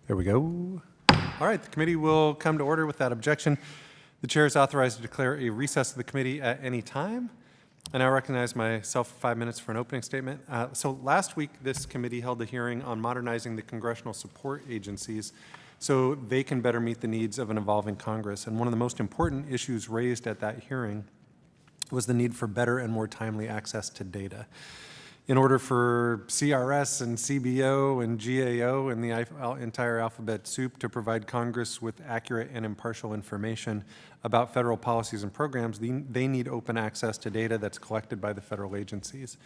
There we go. All right, the committee will come to order without objection. The chair is authorized to declare a recess of the committee at any time. I now recognize myself for 5 minutes for an opening statement. So last week, this committee held a hearing on modernizing the congressional support agencies so they can better meet the needs of an evolving Congress. And one of the most important issues raised at that hearing was the need for better and more timely access to data. In order for CRS and CBO and GAO and the entire alphabet soup to provide Congress with accurate and impartial information about federal policies and programs, they need open access to data that's collected by the federal agencies.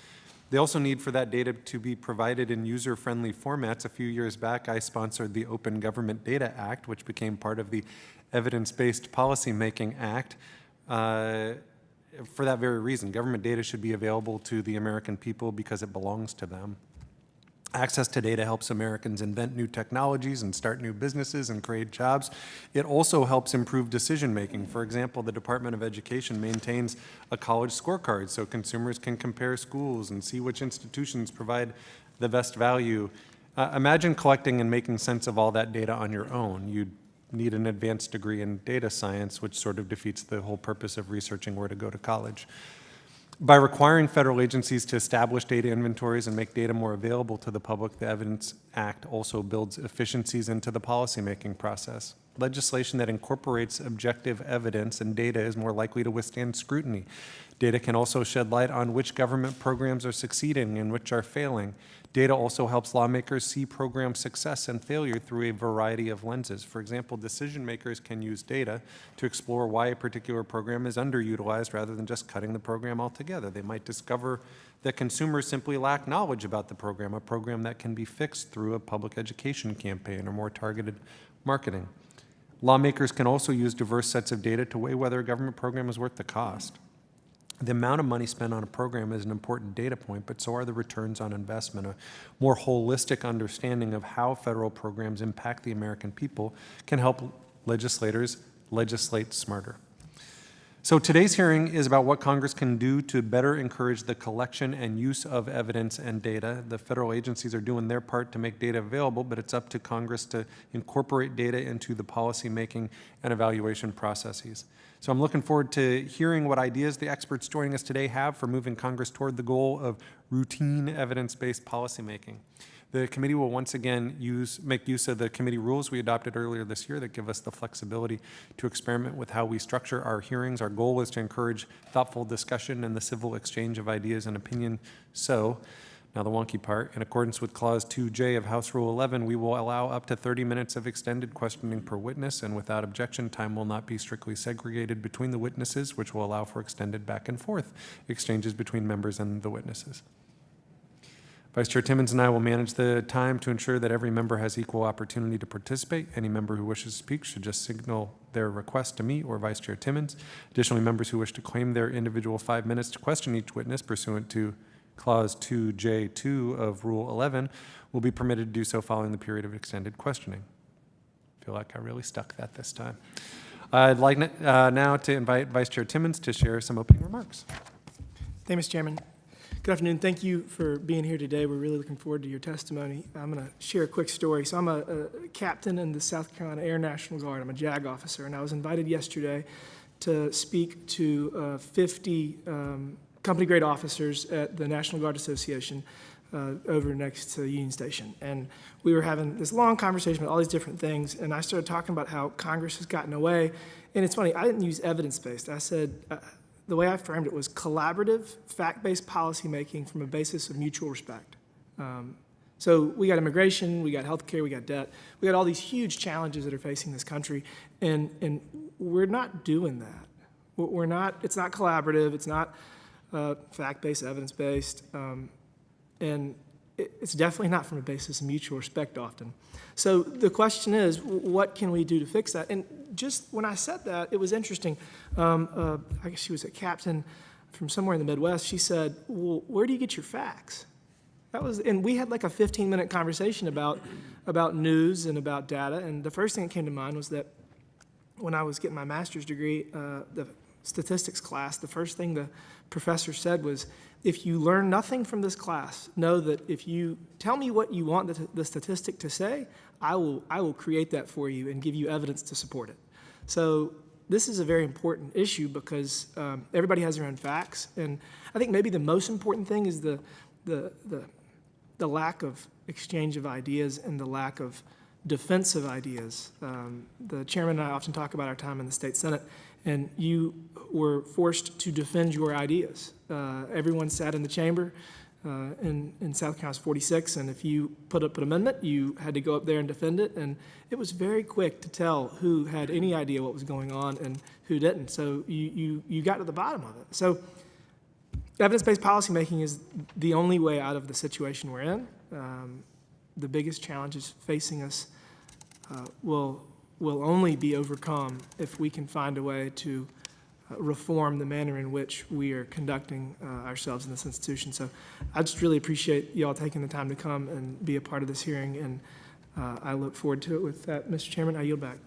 They also need for that data to be provided in user-friendly formats. A few years back, I sponsored the Open Government Data Act, which became part of the Evidence-Based Policymaking Act. For that very reason, government data should be available to the American people because it belongs to them. Access to data helps Americans invent new technologies and start new businesses and create jobs. It also helps improve decision making. For example, the Department of Education maintains a college scorecard so consumers can compare schools and see which institutions provide the best value. Imagine collecting and making sense of all that data on your own. You'd need an advanced degree in data science, which sort of defeats the whole purpose of researching where to go to college. By requiring federal agencies to establish data inventories and make data more available to the public, the Evidence Act also builds efficiencies into the policymaking process. Legislation that incorporates objective evidence and data is more likely to withstand scrutiny. Data can also shed light on which government programs are succeeding and which are failing. Data also helps lawmakers see program success and failure through a variety of lenses. For example, decision makers can use data to explore why a particular program is underutilized rather than just cutting the program altogether. They might discover that consumers simply lack knowledge about the program, a program that can be fixed through a public education campaign or more targeted marketing. Lawmakers can also use diverse sets of data to weigh whether a government program is worth the cost. The amount of money spent on a program is an important data point, but so are the returns on investment. A more holistic understanding of how federal programs impact the American people can help legislators legislate smarter. So today's hearing is about what Congress can do to better encourage the collection and use of evidence and data. The federal agencies are doing their part to make data available, but it's up to Congress to incorporate data into the policymaking and evaluation processes. So I'm looking forward to hearing what ideas the experts joining us today have for moving Congress toward the goal of routine evidence-based policymaking. The committee will once again make use of the committee rules we adopted earlier this year that give us the flexibility to experiment with how we structure our hearings. Our goal is to encourage thoughtful discussion and the civil exchange of ideas and opinion. So, now the wonky part, in accordance with Clause 2J of House Rule 11, we will allow up to 30 minutes of extended questioning per witness, and without objection, time will not be strictly segregated between the witnesses, which will allow for extended back and forth exchanges between members and the witnesses. Vice Chair Timmons and I will manage the time to ensure that every member has equal opportunity to participate. Any member who wishes to speak should just signal their request to me or Vice Chair Timmons. Additionally, members who wish to claim their individual 5 minutes to question each witness pursuant to Clause 2J2 of Rule 11 will be permitted to do so following the period of extended questioning. I feel like I really stuck that this time. I'd like now to invite Vice Chair Timmons to share some opening remarks. Thank you, Mr. Chairman. Good afternoon. Thank you for being here today. We're really looking forward to your testimony. I'm going to share a quick story. So I'm a captain in the South Carolina Air National Guard. I'm a JAG officer, and I was invited yesterday to speak to 50 company-grade officers at the National Guard Association over next to Union Station. And we were having this long conversation about all these different things, and I started talking about how Congress has gotten away. And it's funny, I didn't use evidence-based. I said, the way I framed it was collaborative, fact-based policymaking from a basis of mutual respect. So we got immigration, we got healthcare, we got debt. We got all these huge challenges that are facing this country, and we're not doing that. We're not, it's not collaborative, it's not fact-based, evidence-based, and it's definitely not from a basis of mutual respect often. So the question is, what can we do to fix that? And just when I said that, it was interesting. I guess she was a captain from somewhere in the Midwest. She said, well, where do you get your facts? And we had like a 15-minute conversation about news and about data, and the first thing that came to mind was that when I was getting my master's degree, the statistics class, the first thing the professor said was, if you learn nothing from this class, know that if you tell me what you want the statistic to say, I will create that for you and give you evidence to support it. So this is a very important issue because everybody has their own facts, and I think maybe the most important thing is the lack of exchange of ideas and the lack of defense of ideas. The chairman and I often talk about our time in the state senate, and you were forced to defend your ideas. Everyone sat in the chamber. In South Carolina's 46, and if you put up an amendment, you had to go up there and defend it, and it was very quick to tell who had any idea what was going on and who didn't. So you got to the bottom of it. So evidence-based policymaking is the only way out of the situation we're in. The biggest challenges facing us will only be overcome if we can find a way to reform the manner in which we are conducting ourselves in this institution. So I just really appreciate you all taking the time to come and be a part of this hearing, and I look forward to it. With that, Mr. Chairman, I yield back.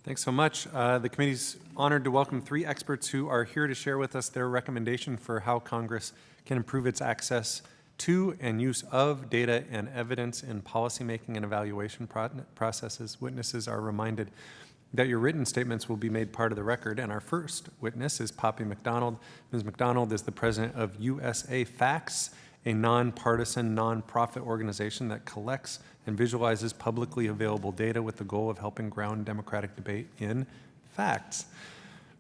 Thanks so much. The committee's honored to welcome 3 experts who are here to share with us their recommendation for how Congress can improve its access to and use of data and evidence in policymaking and evaluation processes. Witnesses are reminded that your written statements will be made part of the record, and our first witness is Poppy McDonald. Ms. McDonald is the president of USA Facts, a nonpartisan, nonprofit organization that collects and visualizes publicly available data with the goal of helping ground democratic debate in facts.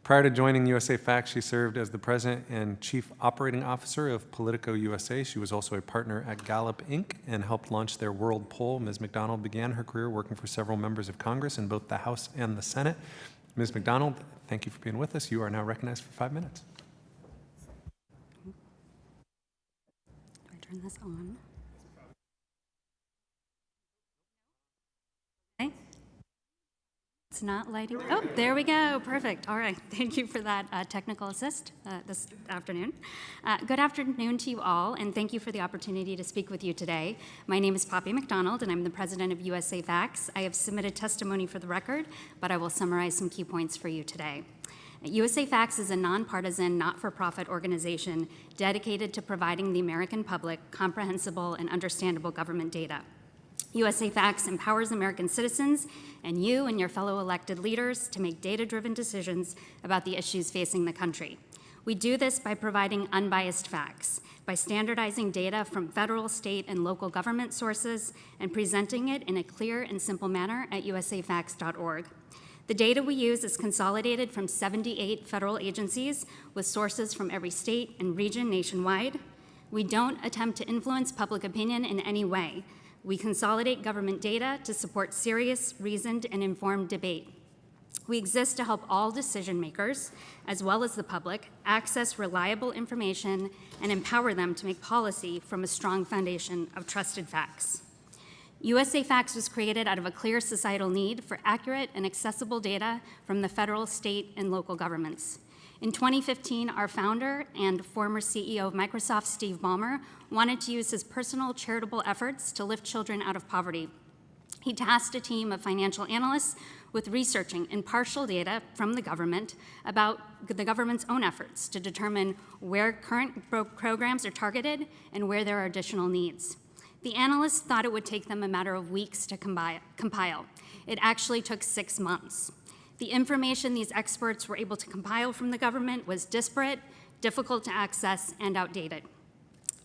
Prior to joining USA Facts, she served as the president and chief operating officer of Politico USA. She was also a partner at Gallup Inc. and helped launch their world poll. Ms. McDonald began her career working for several members of Congress in both the House and the Senate. Ms. McDonald, thank you for being with us. You are now recognized for 5 minutes. Do I turn this on? Okay. It's not lighting. Oh, there we go. Perfect. All right. Thank you for that technical assist this afternoon. Good afternoon to you all, and thank you for the opportunity to speak with you today. My name is Poppy McDonald, and I'm the president of USA Facts. I have submitted testimony for the record, but I will summarize some key points for you today. USA Facts is a nonpartisan, not-for-profit organization dedicated to providing the American public comprehensible and understandable government data. USA Facts empowers American citizens and you and your fellow elected leaders to make data-driven decisions about the issues facing the country. We do this by providing unbiased facts, by standardizing data from federal, state, and local government sources and presenting it in a clear and simple manner at usafacts.org. The data we use is consolidated from 78 federal agencies with sources from every state and region nationwide. We don't attempt to influence public opinion in any way. We consolidate government data to support serious, reasoned, and informed debate. We exist to help all decision makers, as well as the public, access reliable information and empower them to make policy from a strong foundation of trusted facts. USA Facts was created out of a clear societal need for accurate and accessible data from the federal, state, and local governments. In 2015, our founder and former CEO of Microsoft, Steve Ballmer, wanted to use his personal charitable efforts to lift children out of poverty. He tasked a team of financial analysts with researching impartial data from the government about the government's own efforts to determine where current programs are targeted and where there are additional needs. The analysts thought it would take them a matter of weeks to compile. It actually took 6 months. The information these experts were able to compile from the government was disparate, difficult to access, and outdated.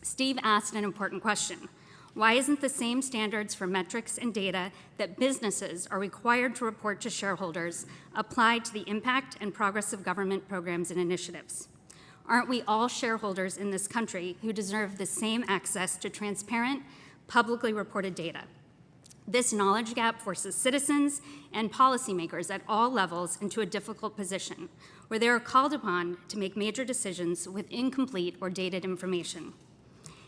Steve asked an important question. Why isn't the same standards for metrics and data that businesses are required to report to shareholders applied to the impact and progress of government programs and initiatives? Aren't we all shareholders in this country who deserve the same access to transparent, publicly reported data? This knowledge gap forces citizens and policymakers at all levels into a difficult position, where they are called upon to make major decisions with incomplete or dated information.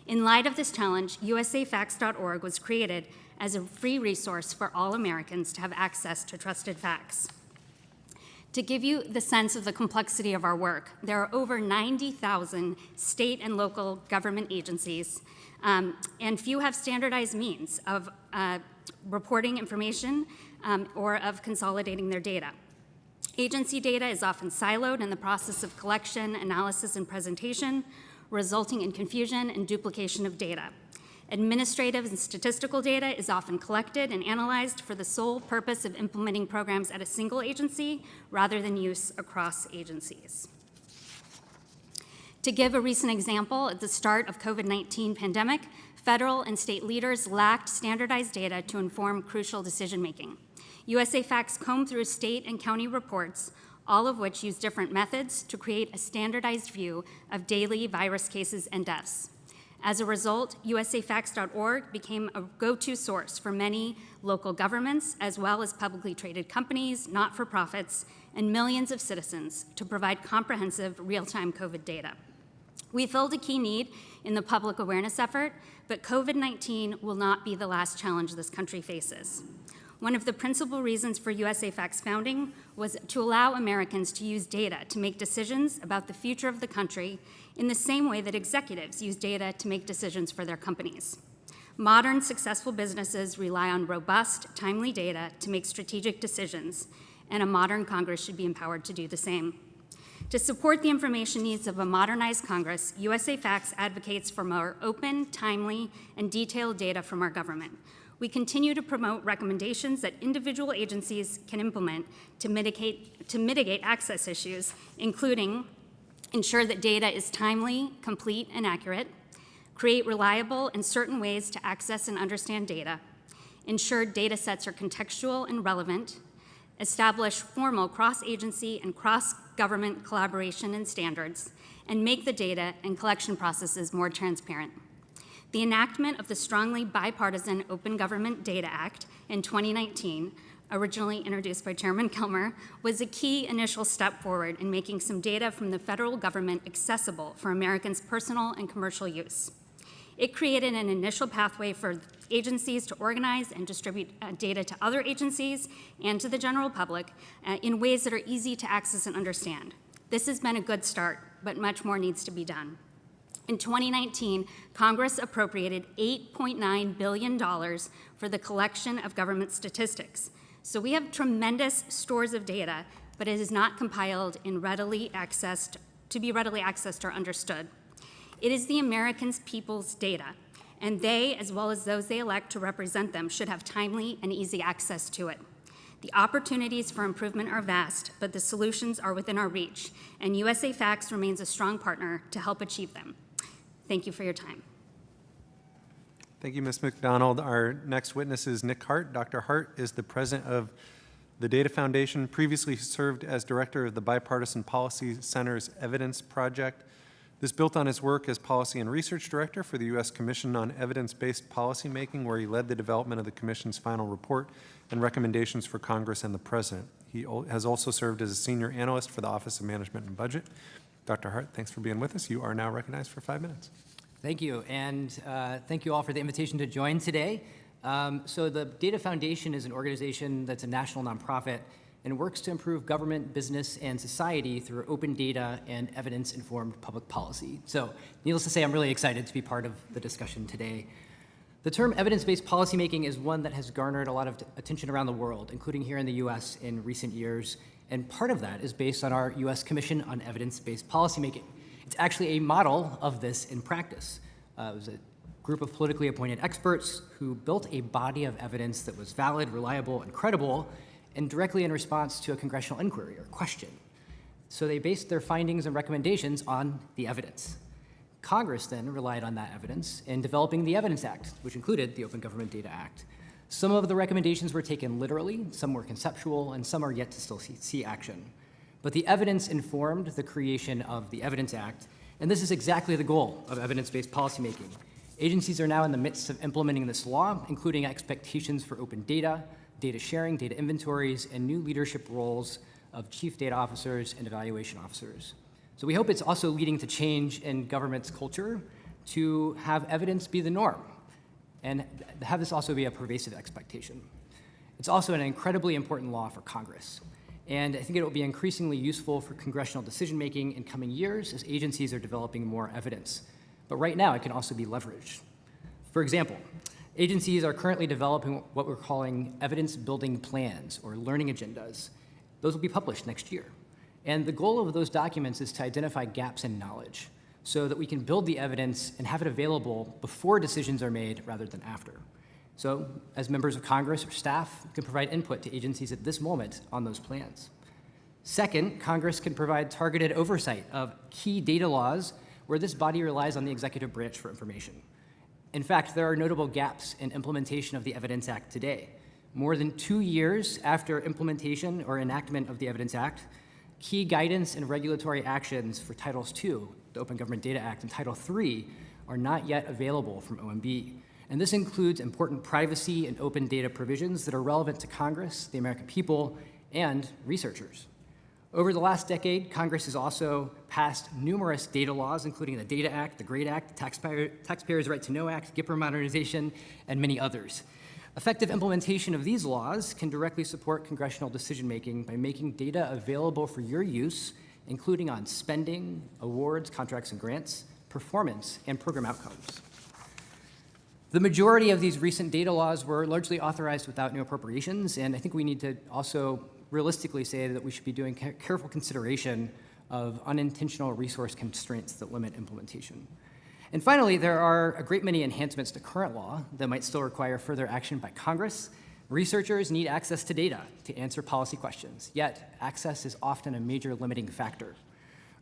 In light of this challenge, usafacts.org was created as a free resource for all Americans to have access to trusted facts. To give you the sense of the complexity of our work, there are over 90,000 state and local government agencies, and few have standardized means of reporting information or of consolidating their data. Agency data is often siloed in the process of collection, analysis, and presentation, resulting in confusion and duplication of data. Administrative and statistical data is often collected and analyzed for the sole purpose of implementing programs at a single agency rather than use across agencies. To give a recent example, at the start of COVID-19 pandemic, federal and state leaders lacked standardized data to inform crucial decision-making. USA Facts combed through state and county reports, all of which use different methods to create a standardized view of daily virus cases and deaths. As a result, usafacts.org became a go-to source for many local governments, as well as publicly traded companies, not-for-profits, and millions of citizens to provide comprehensive real-time COVID data. We filled a key need in the public awareness effort, but COVID-19 will not be the last challenge this country faces. One of the principal reasons for USA Facts founding was to allow Americans to use data to make decisions about the future of the country in the same way that executives use data to make decisions for their companies. Modern, successful businesses rely on robust, timely data to make strategic decisions, and a modern Congress should be empowered to do the same. To support the information needs of a modernized Congress, USA Facts advocates for more open, timely, and detailed data from our government. We continue to promote recommendations that individual agencies can implement to mitigate access issues, including ensure that data is timely, complete, and accurate, create reliable and certain ways to access and understand data, ensure data sets are contextual and relevant, establish formal cross-agency and cross-government collaboration and standards, and make the data and collection processes more transparent. The enactment of the strongly bipartisan Open Government Data Act in 2019, originally introduced by Chairman Kilmer, was a key initial step forward in making some data from the federal government accessible for Americans' personal and commercial use. It created an initial pathway for agencies to organize and distribute data to other agencies and to the general public in ways that are easy to access and understand. This has been a good start, but much more needs to be done. In 2019, Congress appropriated $8.9 billion for the collection of government statistics. So we have tremendous stores of data, but it is not compiled and to be readily accessed or understood. It is the Americans' people's data, and they, as well as those they elect to represent them, should have timely and easy access to it. The opportunities for improvement are vast, but the solutions are within our reach, and USA Facts remains a strong partner to help achieve them. Thank you for your time. Thank you, Ms. McDonald. Our next witness is Nick Hart. Dr. Hart is the president of the Data Foundation, previously served as director of the Bipartisan Policy Center's Evidence Project. This built on his work as policy and research director for the U.S. Commission on Evidence-Based Policymaking, where he led the development of the commission's final report and recommendations for Congress and the president. He has also served as a senior analyst for the Office of Management and Budget. Dr. Hart, thanks for being with us. You are now recognized for 5 minutes. Thank you, and thank you all for the invitation to join today. So the Data Foundation is an organization that's a national nonprofit and works to improve government, business, and society through open data and evidence-informed public policy. So needless to say, I'm really excited to be part of the discussion today. The term evidence-based policymaking is one that has garnered a lot of attention around the world, including here in the US in recent years, and part of that is based on our US Commission on Evidence-Based Policymaking. It's actually a model of this in practice. It was a group of politically appointed experts who built a body of evidence that was valid, reliable, and credible, and directly in response to a congressional inquiry or question. So they based their findings and recommendations on the evidence. Congress then relied on that evidence in developing the Evidence Act, which included the Open Government Data Act. Some of the recommendations were taken literally, some were conceptual, and some are yet to still see action. But the evidence informed the creation of the Evidence Act, and this is exactly the goal of evidence-based policymaking. Agencies are now in the midst of implementing this law, including expectations for open data, data sharing, data inventories, and new leadership roles of chief data officers and evaluation officers. So we hope it's also leading to change in government's culture to have evidence be the norm and have this also be a pervasive expectation. It's also an incredibly important law for Congress. And I think it will be increasingly useful for congressional decision-making in coming years as agencies are developing more evidence. But right now, it can also be leveraged. For example, agencies are currently developing what we're calling evidence-building plans or learning agendas. Those will be published next year. And the goal of those documents is to identify gaps in knowledge so that we can build the evidence and have it available before decisions are made rather than after. So as members of Congress or staff, you can provide input to agencies at this moment on those plans. Second, Congress can provide targeted oversight of key data laws where this body relies on the executive branch for information. In fact, there are notable gaps in implementation of the Evidence Act today. More than 2 years after implementation or enactment of the Evidence Act, key guidance and regulatory actions for Titles II, the Open Government Data Act, and Title III are not yet available from OMB. And this includes important privacy and open data provisions that are relevant to Congress, the American people, and researchers. Over the last decade, Congress has also passed numerous data laws, including the Data Act, the GREAT Act, the Taxpayers' Right to Know Act, GIPR modernization, and many others. Effective implementation of these laws can directly support congressional decision-making by making data available for your use, including on spending, awards, contracts and grants, performance, and program outcomes. The majority of these recent data laws were largely authorized without new appropriations, and I think we need to also realistically say that we should be doing careful consideration of unintentional resource constraints that limit implementation. And finally, there are a great many enhancements to current law that might still require further action by Congress. Researchers need access to data to answer policy questions, yet access is often a major limiting factor.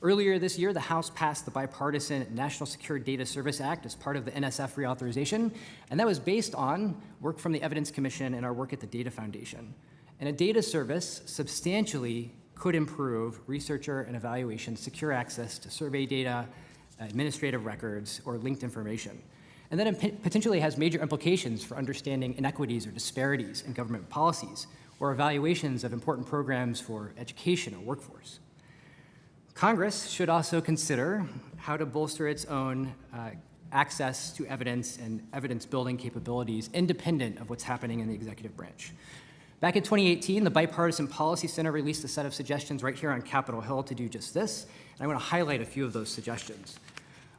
Earlier this year, the House passed the bipartisan National Secure Data Service Act as part of the NSF reauthorization, and that was based on work from the Evidence Commission and our work at the Data Foundation. And a data service substantially could improve researcher and evaluation secure access to survey data, administrative records, or linked information. And then it potentially has major implications for understanding inequities or disparities in government policies or evaluations of important programs for education or workforce. Congress should also consider how to bolster its own access to evidence and evidence-building capabilities independent of what's happening in the executive branch. Back in 2018, the Bipartisan Policy Center released a set of suggestions right here on Capitol Hill to do just this, and I want to highlight a few of those suggestions.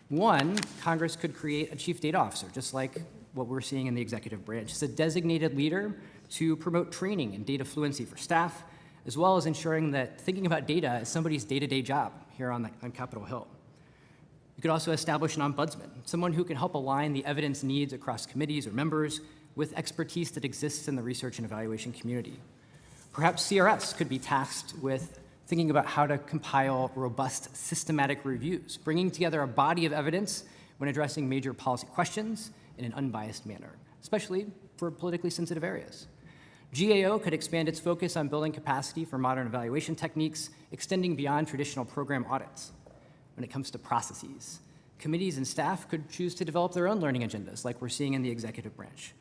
One, Congress could create a chief data officer, just like what we're seeing in the executive branch. It's a designated leader to promote training and data fluency for staff, as well as ensuring that thinking about data is somebody's day-to-day job here on Capitol Hill. You could also establish an ombudsman, someone who can help align the evidence needs across committees or members with expertise that exists in the research and evaluation community. Perhaps CRS could be tasked with thinking about how to compile robust systematic reviews, bringing together a body of evidence when addressing major policy questions in an unbiased manner, especially for politically sensitive areas. GAO could expand its focus on building capacity for modern evaluation techniques, extending beyond traditional program audits. When it comes to processes, committees and staff could choose to develop their own learning agendas, like we're seeing in the executive branch.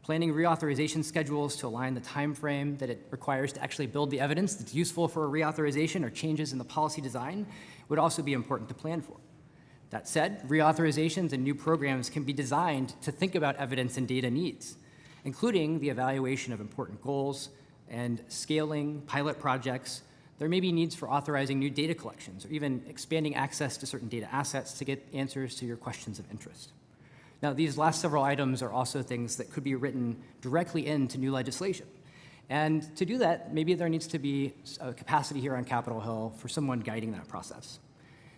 Planning reauthorization schedules to align the time frame that it requires to actually build the evidence that's useful for a reauthorization or changes in the policy design would also be important to plan for. That said, reauthorizations and new programs can be designed to think about evidence and data needs, including the evaluation of important goals and scaling pilot projects. There may be needs for authorizing new data collections or even expanding access to certain data assets to get answers to your questions of interest. Now, these last several items are also things that could be written directly into new legislation. And to do that, maybe there needs to be a capacity here on Capitol Hill for someone guiding that process.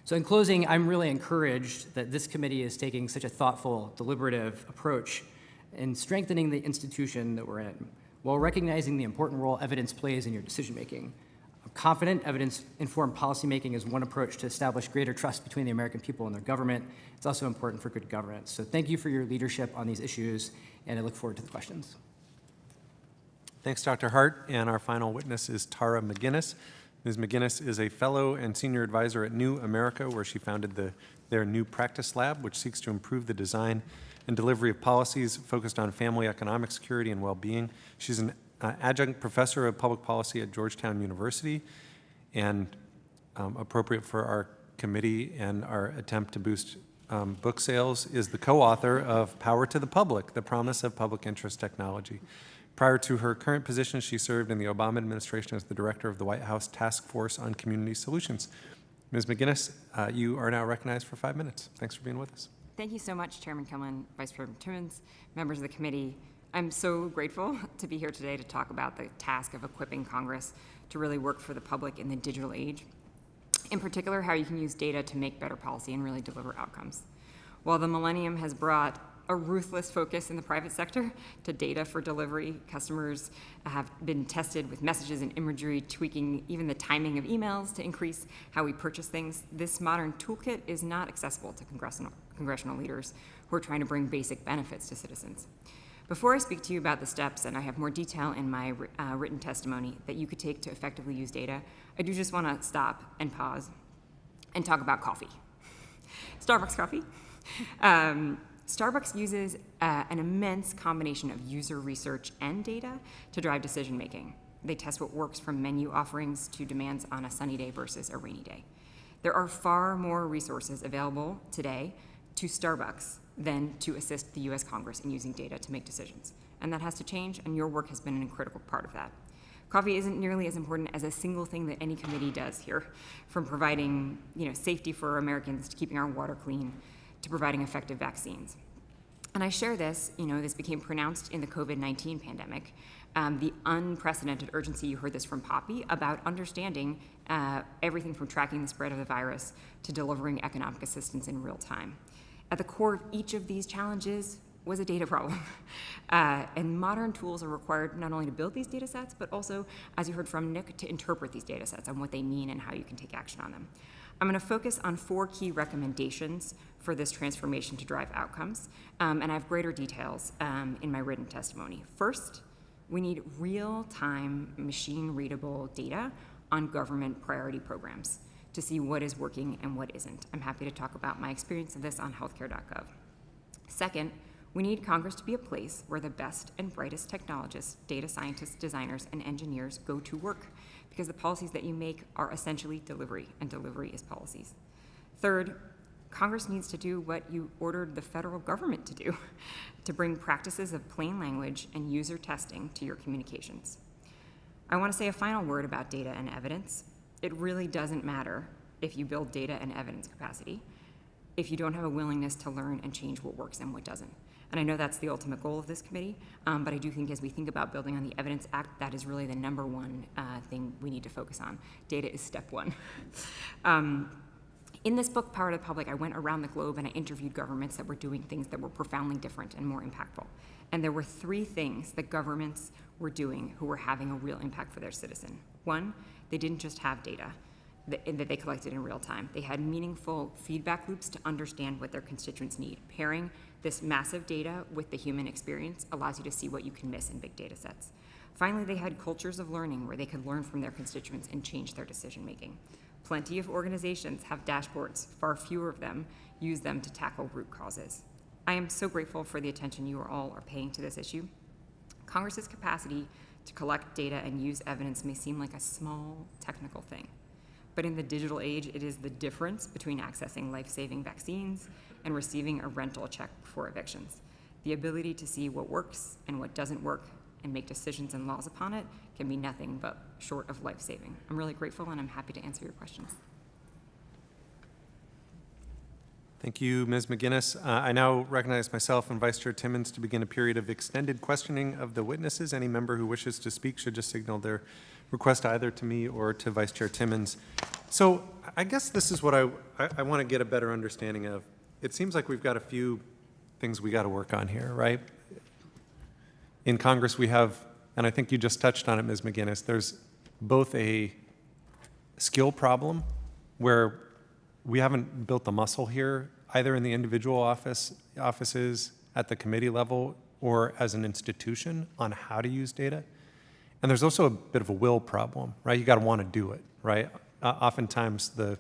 So in closing, I'm really encouraged that this committee is taking such a thoughtful, deliberative approach in strengthening the institution that we're in, while recognizing the important role evidence plays in your decision-making. I'm confident evidence-informed policymaking is one approach to establish greater trust between the American people and their government. It's also important for good governance. So thank you for your leadership on these issues, and I look forward to the questions. Thanks, Dr. Hart. And our final witness is Tara McGuinness. Ms. McGuinness is a fellow and senior advisor at New America, where she founded their New Practice Lab, which seeks to improve the design and delivery of policies focused on family economic security and well-being. She's an adjunct professor of public policy at Georgetown University, and appropriate for our committee and our attempt to boost book sales, is the co-author of Power to the Public, The Promise of Public Interest Technology. Prior to her current position, she served in the Obama administration as the director of the White House Task Force on Community Solutions. Ms. McGuinness, you are now recognized for 5 minutes. Thanks for being with us. Thank you so much, Chairman Kilman, Vice President Timmons, members of the committee. I'm so grateful to be here today to talk about the task of equipping Congress to really work for the public in the digital age. In particular, how you can use data to make better policy and really deliver outcomes. While the millennium has brought a ruthless focus in the private sector to data for delivery, customers have been tested with messages and imagery, tweaking even the timing of emails to increase how we purchase things. This modern toolkit is not accessible to congressional leaders who are trying to bring basic benefits to citizens. Before I speak to you about the steps, and I have more detail in my written testimony that you could take to effectively use data, I do just want to stop and pause and talk about coffee. Starbucks coffee. Starbucks uses an immense combination of user research and data to drive decision making. They test what works from menu offerings to demands on a sunny day versus a rainy day. There are far more resources available today to Starbucks than to assist the US Congress in using data to make decisions. And that has to change, and your work has been a critical part of that. Coffee isn't nearly as important as a single thing that any committee does here, from providing safety for Americans to keeping our water clean to providing effective vaccines. And I share this, this became pronounced in the COVID-19 pandemic, the unprecedented urgency, you heard this from Poppy, about understanding everything from tracking the spread of the virus to delivering economic assistance in real time. At the core of each of these challenges was a data problem. And modern tools are required not only to build these data sets, but also, as you heard from Nick, to interpret these data sets and what they mean and how you can take action on them. I'm going to focus on 4 key recommendations for this transformation to drive outcomes, and I have greater details in my written testimony. First, we need real-time, machine-readable data on government priority programs to see what is working and what isn't. I'm happy to talk about my experience of this on healthcare.gov. Second, we need Congress to be a place where the best and brightest technologists, data scientists, designers, and engineers go to work, because the policies that you make are essentially delivery, and delivery is policies. Third, Congress needs to do what you ordered the federal government to do, to bring practices of plain language and user testing to your communications. I want to say a final word about data and evidence. It really doesn't matter if you build data and evidence capacity if you don't have a willingness to learn and change what works and what doesn't. And I know that's the ultimate goal of this committee, but I do think as we think about building on the Evidence Act, that is really the number one thing we need to focus on. Data is step one. In this book, Power to the Public, I went around the globe and I interviewed governments that were doing things that were profoundly different and more impactful. And there were 3 things that governments were doing who were having a real impact for their citizen. 1, they didn't just have data that they collected in real time. They had meaningful feedback loops to understand what their constituents need. Pairing this massive data with the human experience allows you to see what you can miss in big data sets. Finally, they had cultures of learning where they could learn from their constituents and change their decision making. Plenty of organizations have dashboards. Far fewer of them use them to tackle root causes. I am so grateful for the attention you all are paying to this issue. Congress's capacity to collect data and use evidence may seem like a small technical thing, but in the digital age, it is the difference between accessing life-saving vaccines and receiving a rental check for evictions. The ability to see what works and what doesn't work and make decisions and laws upon it can be nothing but short of life-saving. I'm really grateful, and I'm happy to answer your questions. Thank you, Ms. McGuinness. I now recognize myself and Vice Chair Timmons to begin a period of extended questioning of the witnesses. Any member who wishes to speak should just signal their request either to me or to Vice Chair Timmons. So I guess this is what I want to get a better understanding of. It seems like we've got a few things we got to work on here, right? In Congress we have, and I think you just touched on it, Ms. McGuinness, there's both a skill problem where we haven't built the muscle here, either in the individual offices at the committee level or as an institution on how to use data. And there's also a bit of a will problem, right? You got to want to do it, right? Oftentimes the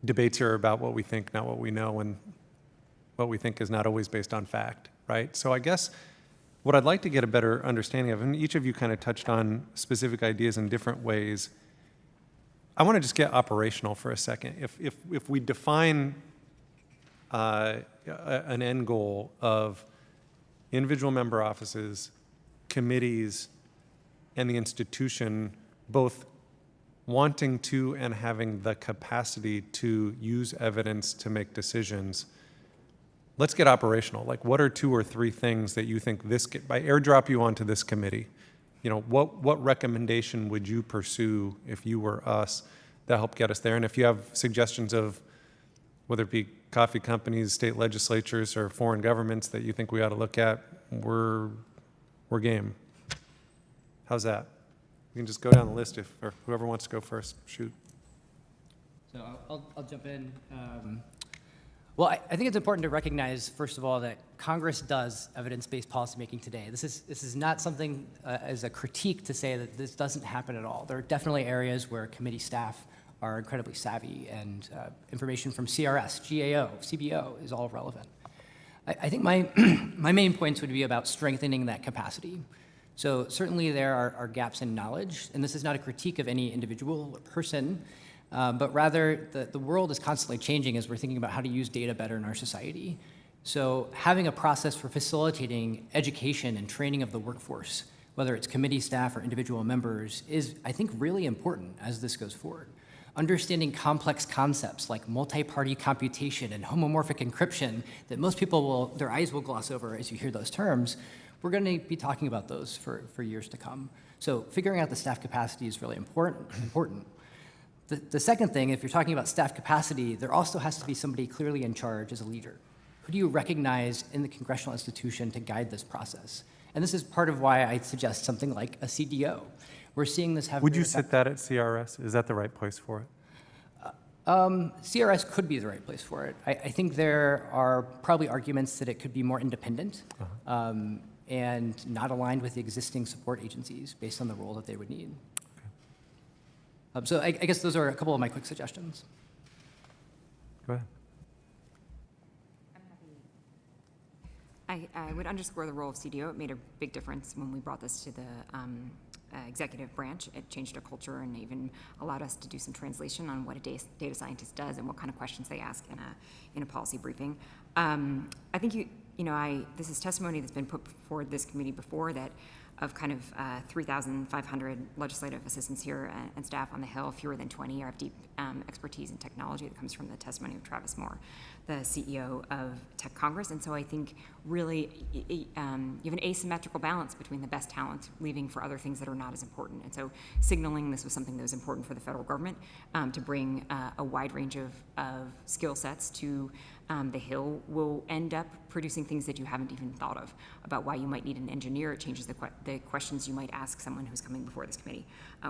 debates here are about what we think, not what we know, and what we think is not always based on fact, right? So I guess what I'd like to get a better understanding of, and each of you kind of touched on specific ideas in different ways, I want to just get operational for a second. If we define an end goal of individual member offices, committees, and the institution both wanting to and having the capacity to use evidence to make decisions, let's get operational. Like, what are 2 or 3 things that you think by airdrop you onto this committee, what recommendation would you pursue if you were us that help get us there? And if you have suggestions of whether it be coffee companies, state legislatures, or foreign governments that you think we ought to look at, we're game. How's that? You can just go down the list or whoever wants to go first, shoot. So I'll jump in. Well, I think it's important to recognize, first of all, that Congress does evidence-based policymaking today. This is not something as a critique to say that this doesn't happen at all. There are definitely areas where committee staff are incredibly savvy, and information from CRS, GAO, CBO is all relevant. I think my main points would be about strengthening that capacity. So certainly there are gaps in knowledge, and this is not a critique of any individual or person, but rather the world is constantly changing as we're thinking about how to use data better in our society. So having a process for facilitating education and training of the workforce, whether it's committee staff or individual members, is, I think, really important as this goes forward. Understanding complex concepts like multi-party computation and homomorphic encryption that most people their eyes will gloss over as you hear those terms, we're going to be talking about those for years to come. So figuring out the staff capacity is really important. The second thing, if you're talking about staff capacity, there also has to be somebody clearly in charge as a leader. Who do you recognize in the congressional institution to guide this process? And this is part of why I suggest something like a CDO. We're seeing this have. Would you sit that at CRS? Is that the right place for it? CRS could be the right place for it. I think there are probably arguments that it could be more independent and not aligned with the existing support agencies based on the role that they would need. Okay. So I guess those are a couple of my quick suggestions. Go ahead. I would underscore the role of CDO. It made a big difference when we brought this to the executive branch. It changed our culture and even allowed us to do some translation on what a data scientist does and what kind of questions they ask in a policy briefing. I think this is testimony that's been put forward this committee before, that of kind of 3,500 legislative assistants here and staff on the Hill, fewer than 20 have deep expertise in technology. That comes from the testimony of Travis Moore, the CEO of Tech Congress. And so I think really you have an asymmetrical balance between the best talent leaving for other things that are not as important. And so signaling this was something that was important for the federal government to bring a wide range of skill sets to the Hill will end up producing things that you haven't even thought of about why you might need an engineer. It changes the questions you might ask someone who's coming before this committee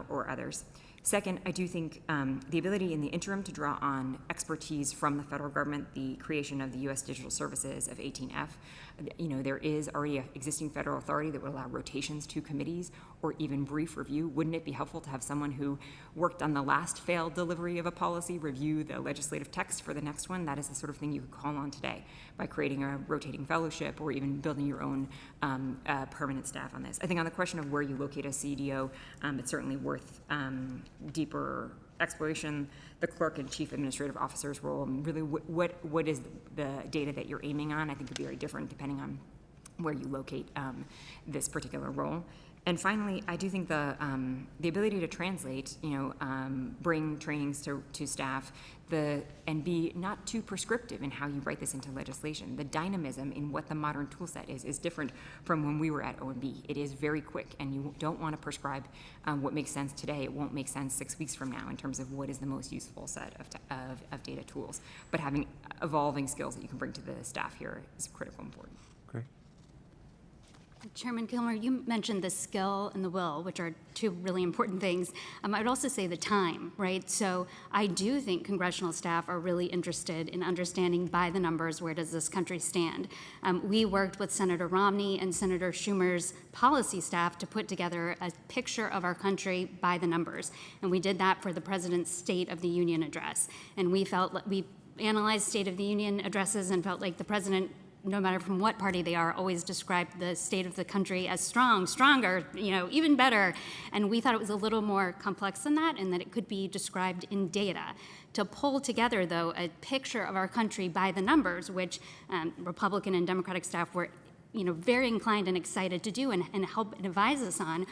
or others. Second, I do think the ability in the interim to draw on expertise from the federal government, the creation of the U.S. Digital Services of 18F, there is already an existing federal authority that would allow rotations to committees or even brief review. Wouldn't it be helpful to have someone who worked on the last failed delivery of a policy review the legislative text for the next one? That is the sort of thing you could call on today by creating a rotating fellowship or even building your own permanent staff on this. I think on the question of where you locate a CDO, it's certainly worth deeper exploration. The clerk and chief administrative officer's role, and really what is the data that you're aiming on, I think could be very different depending on where you locate this particular role. And finally, I do think the ability to translate, bring trainings to staff, and be not too prescriptive in how you write this into legislation. The dynamism in what the modern tool set is different from when we were at OMB. It is very quick, and you don't want to prescribe what makes sense today. It won't make sense 6 weeks from now in terms of what is the most useful set of data tools. But having evolving skills that you can bring to the staff here is critically important. Great. Chairman Kilmer, you mentioned the skill and the will, which are two really important things. I would also say the time, right? So I do think congressional staff are really interested in understanding by the numbers, where does this country stand? We worked with Senator Romney and Senator Schumer's policy staff to put together a picture of our country by the numbers. And we did that for the President's State of the Union address. And we analyzed State of the Union addresses and felt like the President, no matter from what party they are, always described the state of the country as strong, stronger, even better. And we thought it was a little more complex than that, and that it could be described in data. To pull together, though, a picture of our country by the numbers, which Republican and Democratic staff were very inclined and excited to do and help advise us on,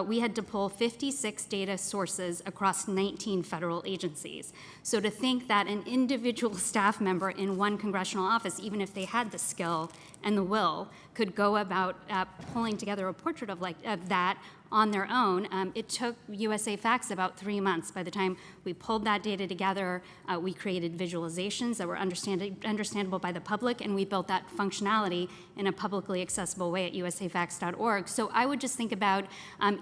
we had to pull 56 data sources across 19 federal agencies. So to think that an individual staff member in one congressional office, even if they had the skill and the will, could go about pulling together a portrait of that on their own. It took USA Facts about 3 months. By the time we pulled that data together, we created visualizations that were understandable by the public, and we built that functionality in a publicly accessible way at usafacts.org. So I would just think about,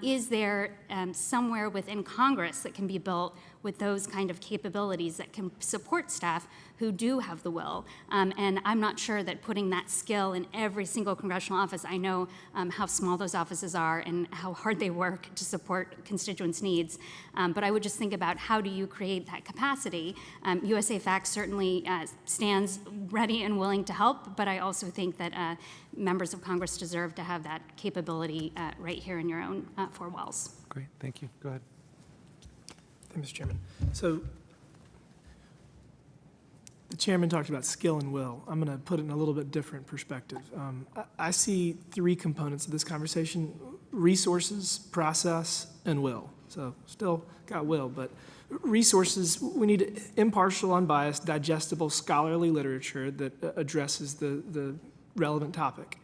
is there somewhere within Congress that can be built with those kind of capabilities that can support staff who do have the will? And I'm not sure that putting that skill in every single congressional office, I know how small those offices are and how hard they work to support constituents' needs. But I would just think about, how do you create that capacity? USA Facts certainly stands ready and willing to help, but I also think that members of Congress deserve to have that capability right here in your own four walls. Great, thank you. Go ahead. Thank you, Mr. Chairman. So the chairman talked about skill and will. I'm going to put it in a little bit different perspective. I see three components of this conversation: resources, process, and will. So still got will, but resources, we need impartial, unbiased, digestible, scholarly literature that addresses the relevant topic.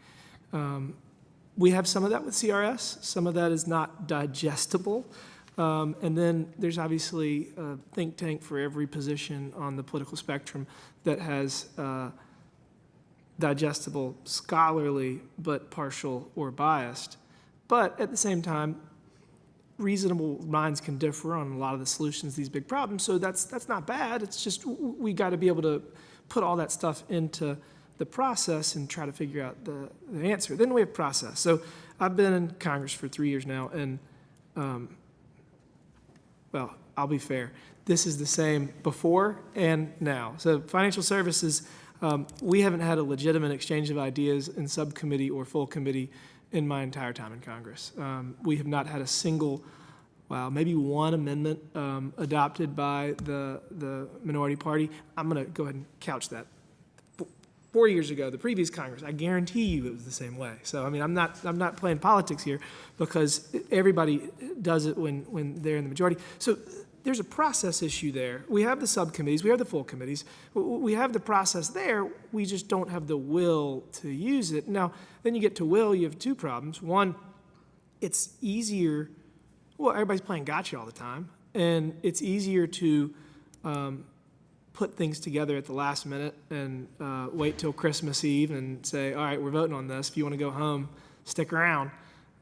We have some of that with CRS. Some of that is not digestible. And then there's obviously a think tank for every position on the political spectrum that has digestible, scholarly, but partial or biased. But at the same time, reasonable minds can differ on a lot of the solutions to these big problems. So that's not bad. It's just we got to be able to put all that stuff into the process and try to figure out the answer. Then we have process. So I've been in Congress for 3 years now, and well, I'll be fair. This is the same before and now. So financial services, we haven't had a legitimate exchange of ideas in subcommittee or full committee in my entire time in Congress. We have not had a single, well, maybe one amendment adopted by the minority party. I'm going to go ahead and couch that. 4 years ago, the previous Congress, I guarantee you it was the same way. So, I mean, I'm not playing politics here, because everybody does it when they're in the majority. So there's a process issue there. We have the subcommittees, we have the full committees, we have the process there, we just don't have the will to use it. Now, then you get to will, you have two problems. One, it's easier, well, everybody's playing gotcha all the time, and it's easier to put things together at the last minute and wait till Christmas Eve and say, all right, we're voting on this. If you want to go home, stick around.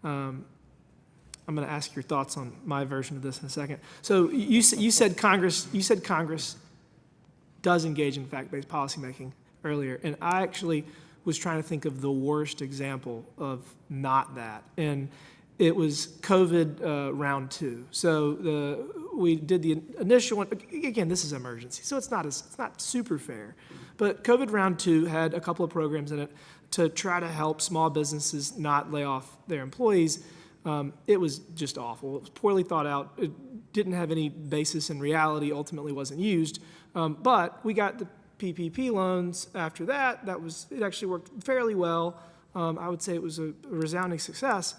I'm going to ask your thoughts on my version of this in a second. So you said Congress does engage in fact-based policymaking earlier, and I actually was trying to think of the worst example of not that, and it was COVID round 2. So we did the initial one. Again, this is emergency, so it's not super fair. But COVID round 2 had a couple of programs in it to try to help small businesses not lay off their employees. It was just awful. It was poorly thought out. It didn't have any basis in reality. Ultimately, wasn't used. But we got the PPP loans after that. It actually worked fairly well. I would say it was a resounding success.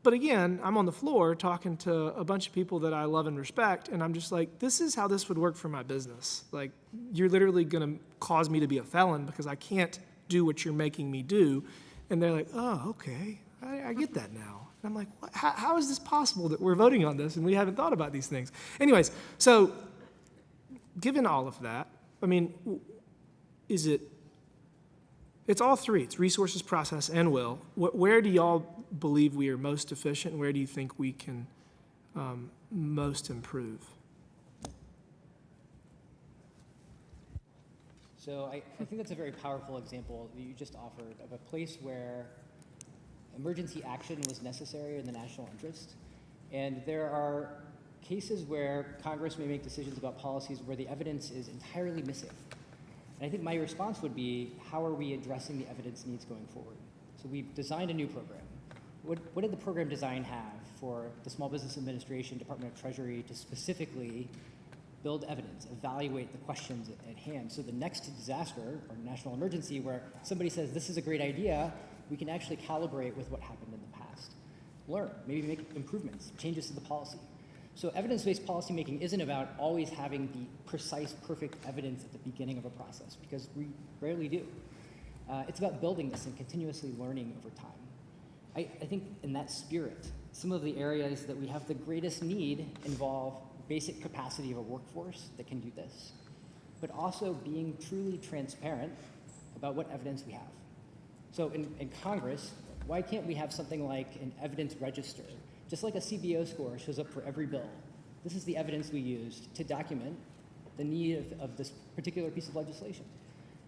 But again, I'm on the floor talking to a bunch of people that I love and respect, and I'm just like, this is how this would work for my business. Like, you're literally going to cause me to be a felon because I can't do what you're making me do. And they're like, oh, okay, I get that now. And I'm like, what? How is this possible that we're voting on this and we haven't thought about these things? Anyways, so given all of that, I mean, it's all three. It's resources, process, and will. Where do y'all believe we are most efficient, and where do you think we can most improve? So I think that's a very powerful example that you just offered of a place where emergency action was necessary in the national interest. And there are cases where Congress may make decisions about policies where the evidence is entirely missing. And I think my response would be, how are we addressing the evidence needs going forward? So we've designed a new program. What did the program design have for the Small Business Administration, Department of Treasury to specifically build evidence, evaluate the questions at hand? So the next disaster or national emergency where somebody says, this is a great idea, we can actually calibrate with what happened in the past, learn, maybe make improvements, changes to the policy. So evidence-based policymaking isn't about always having the precise, perfect evidence at the beginning of a process, because we rarely do. It's about building this and continuously learning over time. I think in that spirit, some of the areas that we have the greatest need involve basic capacity of a workforce that can do this, but also being truly transparent about what evidence we have. So in Congress, why can't we have something like an evidence register? Just like a CBO score shows up for every bill. This is the evidence we used to document the need of this particular piece of legislation.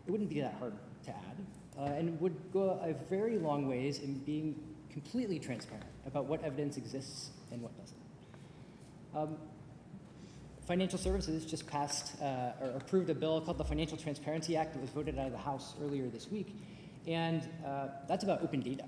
It wouldn't be that hard to add, and would go a very long ways in being completely transparent about what evidence exists and what doesn't. Financial Services just passed or approved a bill called the Financial Transparency Act that was voted out of the House earlier this week, and that's about open data.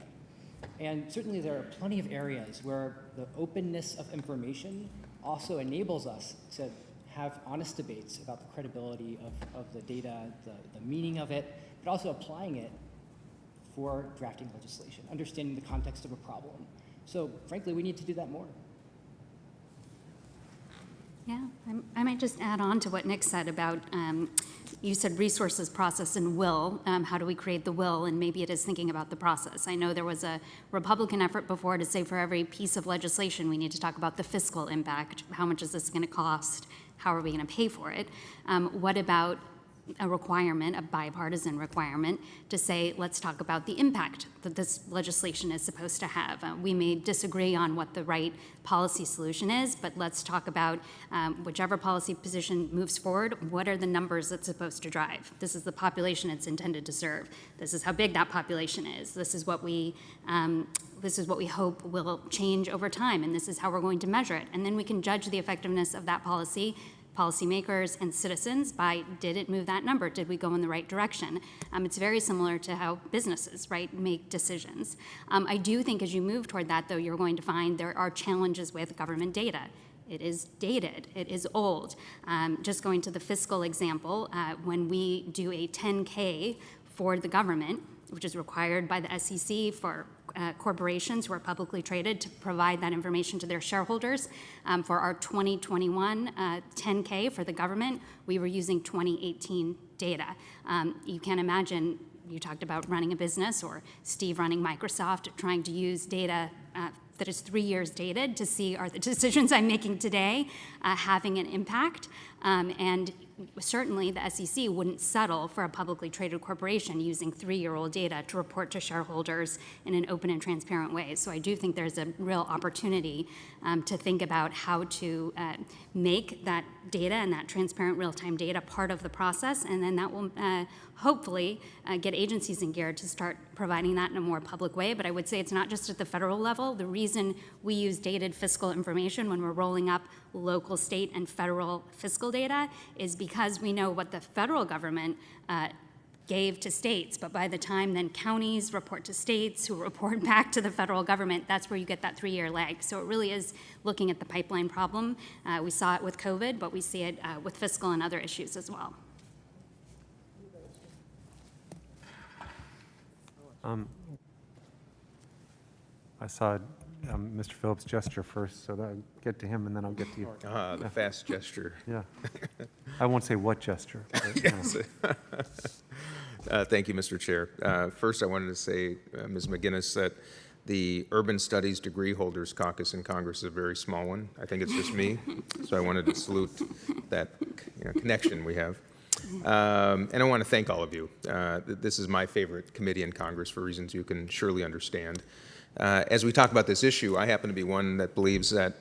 And certainly there are plenty of areas where the openness of information also enables us to have honest debates about the credibility of the data, the meaning of it, but also applying it for drafting legislation, understanding the context of a problem. So frankly, we need to do that more. Yeah, I might just add on to what Nick said about, you said resources, process, and will. How do we create the will? And maybe it is thinking about the process. I know there was a Republican effort before to say for every piece of legislation, we need to talk about the fiscal impact. How much is this going to cost? How are we going to pay for it? What about a requirement, a bipartisan requirement, to say, let's talk about the impact that this legislation is supposed to have. We may disagree on what the right policy solution is, but let's talk about whichever policy position moves forward, what are the numbers it's supposed to drive? This is the population it's intended to serve. This is how big that population is. This is what we hope will change over time, and this is how we're going to measure it. And then we can judge the effectiveness of that policymakers and citizens by, did it move that number? Did we go in the right direction? It's very similar to how businesses, right, make decisions. I do think as you move toward that, though, you're going to find there are challenges with government data. It is dated, it is old. Just going to the fiscal example, when we do a 10K for the government, which is required by the SEC for corporations who are publicly traded to provide that information to their shareholders. For our 2021 10K for the government, we were using 2018 data. You can imagine, you talked about running a business, or Steve running Microsoft, trying to use data that is 3 years dated to see, are the decisions I'm making today having an impact? And certainly the SEC wouldn't settle for a publicly traded corporation using 3-year-old data to report to shareholders in an open and transparent way. So I do think there's a real opportunity to think about how to make that data and that transparent real-time data part of the process, and then that will hopefully get agencies in gear to start providing that in a more public way. But I would say it's not just at the federal level. The reason we use dated fiscal information when we're rolling up local, state, and federal fiscal data is because we know what the federal government gave to states, but by the time then counties report to states who report back to the federal government, that's where you get that 3-year lag. So it really is looking at the pipeline problem. We saw it with COVID, but we see it with fiscal and other issues as well. I saw Mr. Phillips gesture first, so I'll get to him and then I'll get to you. The fast gesture. Yeah. I won't say what gesture. But, Yes. Thank you, Mr. Chair. First, I wanted to say, Ms. McGuinness, that the Urban Studies Degree Holders Caucus in Congress is a very small one. I think it's just me, so I wanted to salute that connection we have. And I want to thank all of you. This is my favorite committee in Congress for reasons you can surely understand. As we talk about this issue, I happen to be one that believes that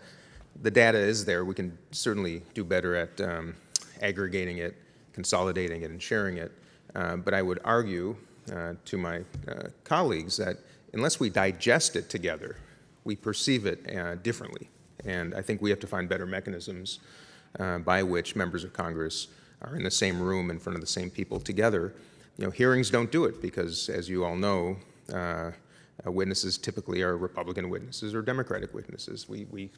the data is there. We can certainly do better at aggregating it, consolidating it, and sharing it. But I would argue to my colleagues that unless we digest it together, we perceive it differently. And I think we have to find better mechanisms by which members of Congress are in the same room in front of the same people together. Hearings don't do it because, as you all know, witnesses typically are Republican witnesses or Democratic witnesses.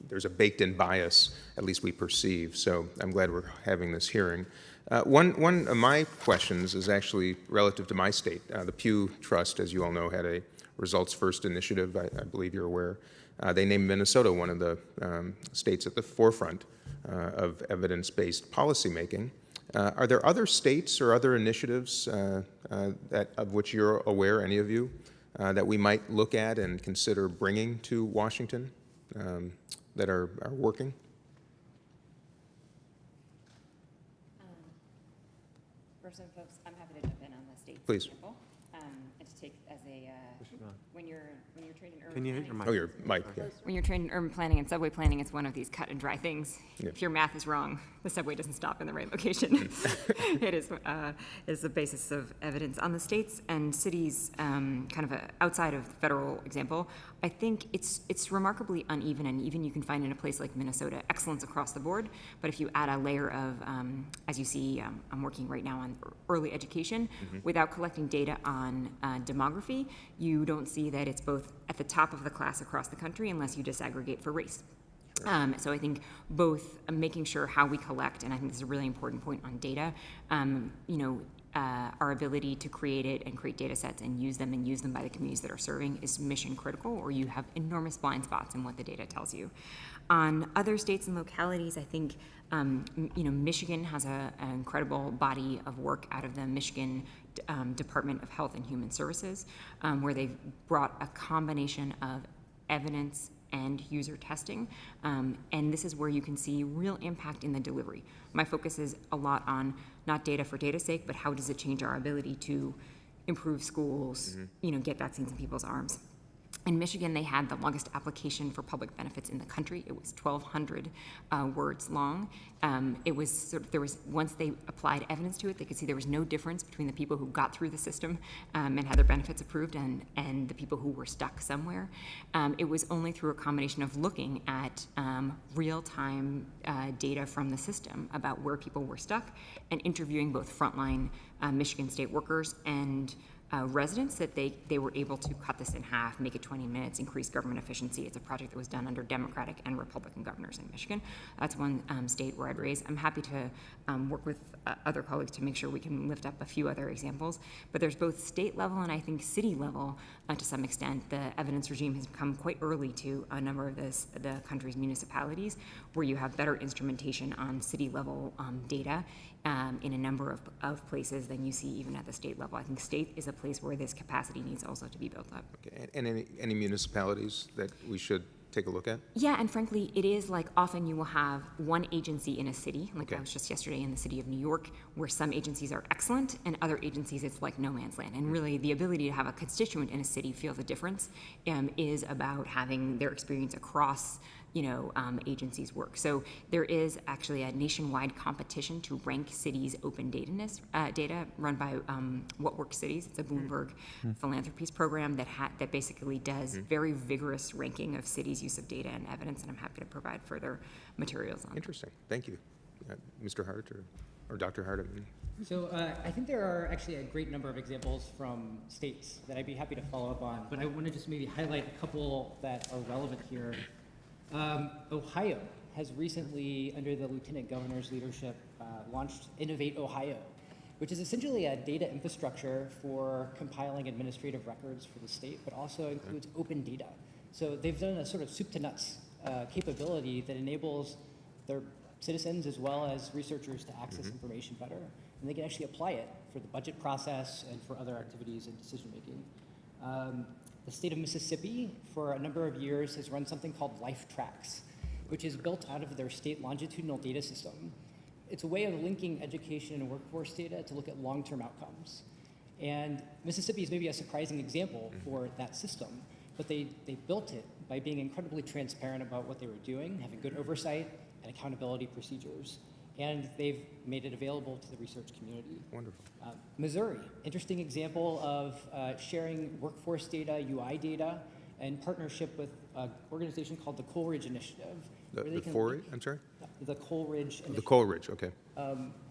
There's a baked-in bias, at least we perceive. So I'm glad we're having this hearing. One of my questions is actually relative to my state. The Pew Trust, as you all know, had a Results First initiative, I believe you're aware. They named Minnesota one of the states at the forefront of evidence-based policymaking. Are there other states or other initiatives of which you're aware, any of you, that we might look at and consider bringing to Washington that are working? First and folks, I'm happy to jump in on the state Please. example. And to take as a, when you're trained in urban Can you hit planning. your mic? Oh, your mic, yeah. When you're trained in urban planning and subway planning, it's one of these cut and dry things. Yeah. If your math is wrong, the subway doesn't stop in the right location. It is the basis of evidence. On the states and cities, kind of outside of the federal example, I think it's remarkably uneven, and even you can find in a place like Minnesota, excellence across the board. But if you add a layer of, as you see, I'm working right now on early education, without collecting data on demography, you don't see that it's both at the top of the class across the country unless you disaggregate for race. So I think both making sure how we collect, and I think this is a really important point on data, our ability to create it and create data sets and use them by the communities that are serving is mission critical, or you have enormous blind spots in what the data tells you. On other states and localities, I think, Michigan has an incredible body of work out of the Michigan Department of Health and Human Services, where they've brought a combination of evidence and user testing, and this is where you can see real impact in the delivery. My focus is a lot on not data for data's sake, but how does it change our ability to improve schools, get vaccines in people's arms. In Michigan, they had the longest application for public benefits in the country. It was 1,200 words long. It was once they applied evidence to it, they could see there was no difference between the people who got through the system and had their benefits approved and the people who were stuck somewhere. It was only through a combination of looking at real-time data from the system about where people were stuck and interviewing both frontline Michigan state workers and residents that they were able to cut this in half, make it 20 minutes, increase government efficiency. It's a project that was done under Democratic and Republican governors in Michigan. That's one state where I'd raise. I'm happy to work with other colleagues to make sure we can lift up a few other examples. But there's both state level and I think city level to some extent. The evidence regime has come quite early to a number of the country's municipalities where you have better instrumentation on city level data in a number of places than you see even at the state level. I think state is a place where this capacity needs also to be built up. Okay. And any municipalities that we should take a look at? Yeah, and frankly, it is like often you will have one agency in a city, like I was just yesterday in the city of New York, where some agencies are excellent and other agencies it's like no man's land. And really the ability to have a constituent in a city feel the difference is about having their experience across agencies work. So there is actually a nationwide competition to rank cities' open data run by What Works Cities. It's a Bloomberg philanthropies program that basically does very vigorous ranking of cities' use of data and evidence, and I'm happy to provide further materials on it. Interesting. Thank you. Mr. Hart or Dr. Hart? So I think there are actually a great number of examples from states that I'd be happy to follow up on, but I want to just maybe highlight a couple that are relevant here. Ohio has recently, under the Lieutenant Governor's leadership, launched Innovate Ohio, which is essentially a data infrastructure for compiling administrative records for the state, but also includes open data. So they've done a sort of soup to nuts capability that enables their citizens as well as researchers to access information better, and they can actually apply it for the budget process and for other activities and decision making. The state of Mississippi, for a number of years, has run something called Life Tracks, which is built out of their state longitudinal data system. It's a way of linking education and workforce data to look at long-term outcomes. And Mississippi is maybe a surprising example for that system, but they built it by being incredibly transparent about what they were doing, having good oversight and accountability procedures. And they've made it available to the research community. Wonderful. Missouri, interesting example of sharing workforce data, UI data, in partnership with an organization called the Coleridge Initiative. I'm sorry? The Coleridge Initiative. The Coleridge, okay.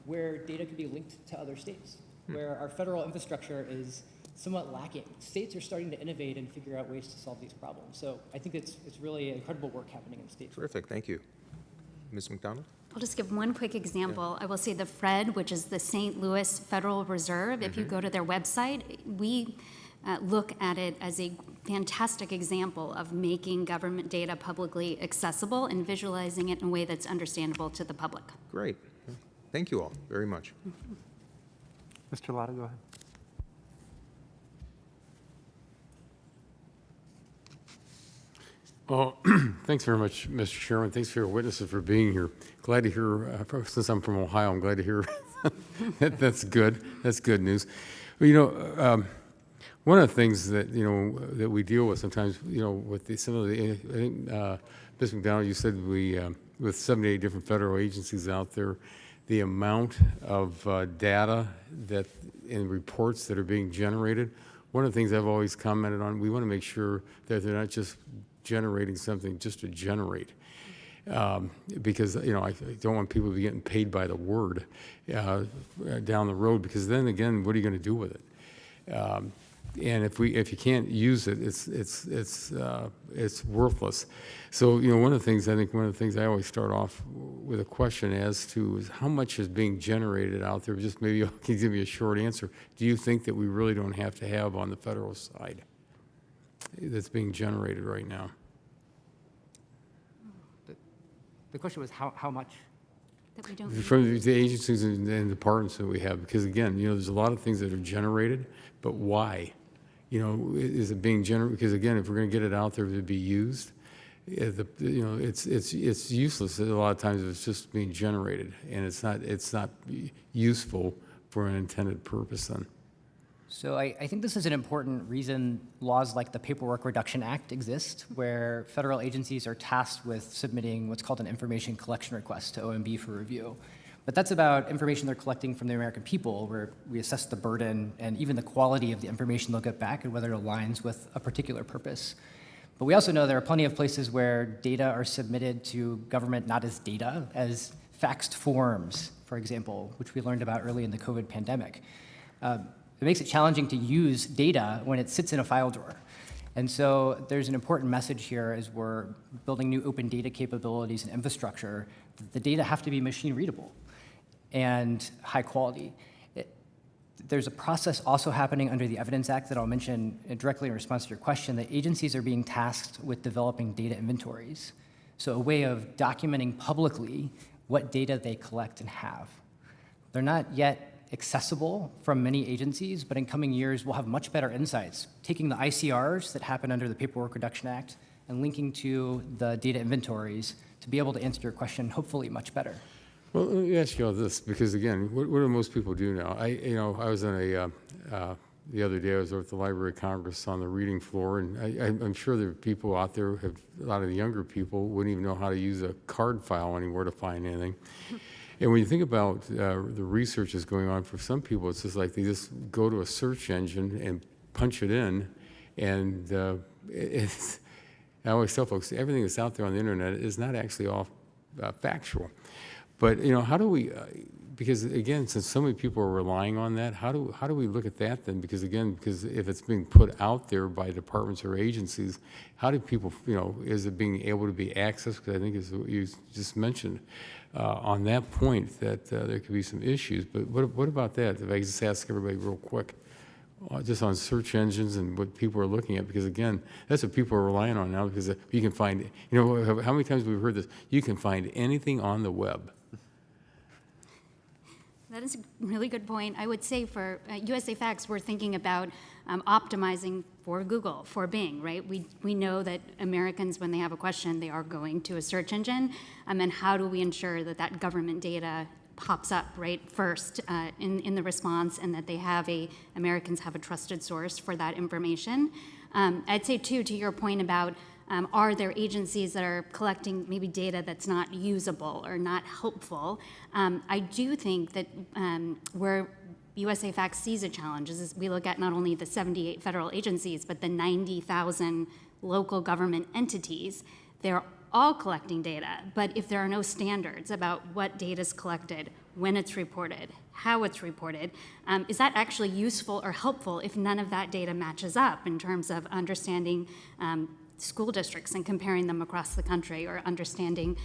Where data can be linked to other states, where our federal infrastructure is somewhat lacking. States are starting to innovate and figure out ways to solve these problems. So I think it's really incredible work happening in states. Terrific, thank you. Ms. McDonald? I'll just give one quick example. I will say the FRED, which is the St. Louis Federal Reserve, if you go to their website, we look at it as a fantastic example of making government data publicly accessible and visualizing it in a way that's understandable to the public. Great. Thank you all very much. Mr. Latta, go ahead. Well, thanks very much, Mr. Chairman. Thanks for your witnesses for being here. Glad to hear, since I'm from Ohio, I'm glad to hear that's good. That's good news. Well, one of the things that, that we deal with sometimes, with some of the, I think, Ms. McDonald, you said with 78 different federal agencies out there, the amount of data and reports that are being generated, one of the things I've always commented on, we want to make sure that they're not just generating something just to generate. Because, I don't want people to be getting paid by the word down the road, because then again, what are you going to do with it? And if you can't use it, it's worthless. So one of the things I always start off with a question as to is how much is being generated out there. Just maybe you can give me a short answer. Do you think that we really don't have to have on the federal side that's being generated right now? The question was how much? That we don't. From the agencies and departments that we have, because again, there's a lot of things that are generated, but why? Is it being generated? Because again, if we're going to get it out there to be used, it's useless a lot of times if it's just being generated, and it's not useful for an intended purpose then. So I think this is an important reason laws like the Paperwork Reduction Act exist, where federal agencies are tasked with submitting what's called an information collection request to OMB for review. But that's about information they're collecting from the American people, where we assess the burden and even the quality of the information they'll get back and whether it aligns with a particular purpose. But we also know there are plenty of places where data are submitted to government not as data, as faxed forms, for example, which we learned about early in the COVID pandemic. It makes it challenging to use data when it sits in a file drawer. And so there's an important message here as we're building new open data capabilities and infrastructure. The data have to be machine readable and high quality. There's a process also happening under the Evidence Act that I'll mention directly in response to your question, that agencies are being tasked with developing data inventories. So a way of documenting publicly what data they collect and have. They're not yet accessible from many agencies, but in coming years, we'll have much better insights, taking the ICRs that happen under the Paperwork Reduction Act and linking to the data inventories to be able to answer your question, hopefully much better. Well, let me ask you all this, because again, what do most people do now? I was on the other day, I was at the Library of Congress on the reading floor, and I'm sure there are people out there, a lot of the younger people wouldn't even know how to use a card file anymore to find anything. And when you think about the research that's going on, for some people, it's just like they just go to a search engine and punch it in, and I always tell folks, everything that's out there on the internet is not actually all factual. But how do we? Because again, since so many people are relying on that, how do we look at that then? Because if it's being put out there by departments or agencies, how do people? Is it being able to be accessed? Because I think as you just mentioned on that point that there could be some issues. But what about that? If I just ask everybody real quick, just on search engines and what people are looking at, because again, that's what people are relying on now. Because you can find, how many times we've heard this? You can find anything on the web. That is a really good point. I would say for USA Facts, we're thinking about optimizing for Google, for Bing, right? We know that Americans, when they have a question, they are going to a search engine. And how do we ensure that that government data pops up right first in the response, and that Americans have a trusted source for that information? I'd say too, to your point about are there agencies that are collecting maybe data that's not usable or not helpful? I do think that where USA Facts sees a challenge is we look at not only the 78 federal agencies, but the 90,000 local government entities. They're all collecting data, but if there are no standards about what data is collected, when it's reported, how it's reported, is that actually useful or helpful if none of that data matches up in terms of understanding school districts and comparing them across the country, or understanding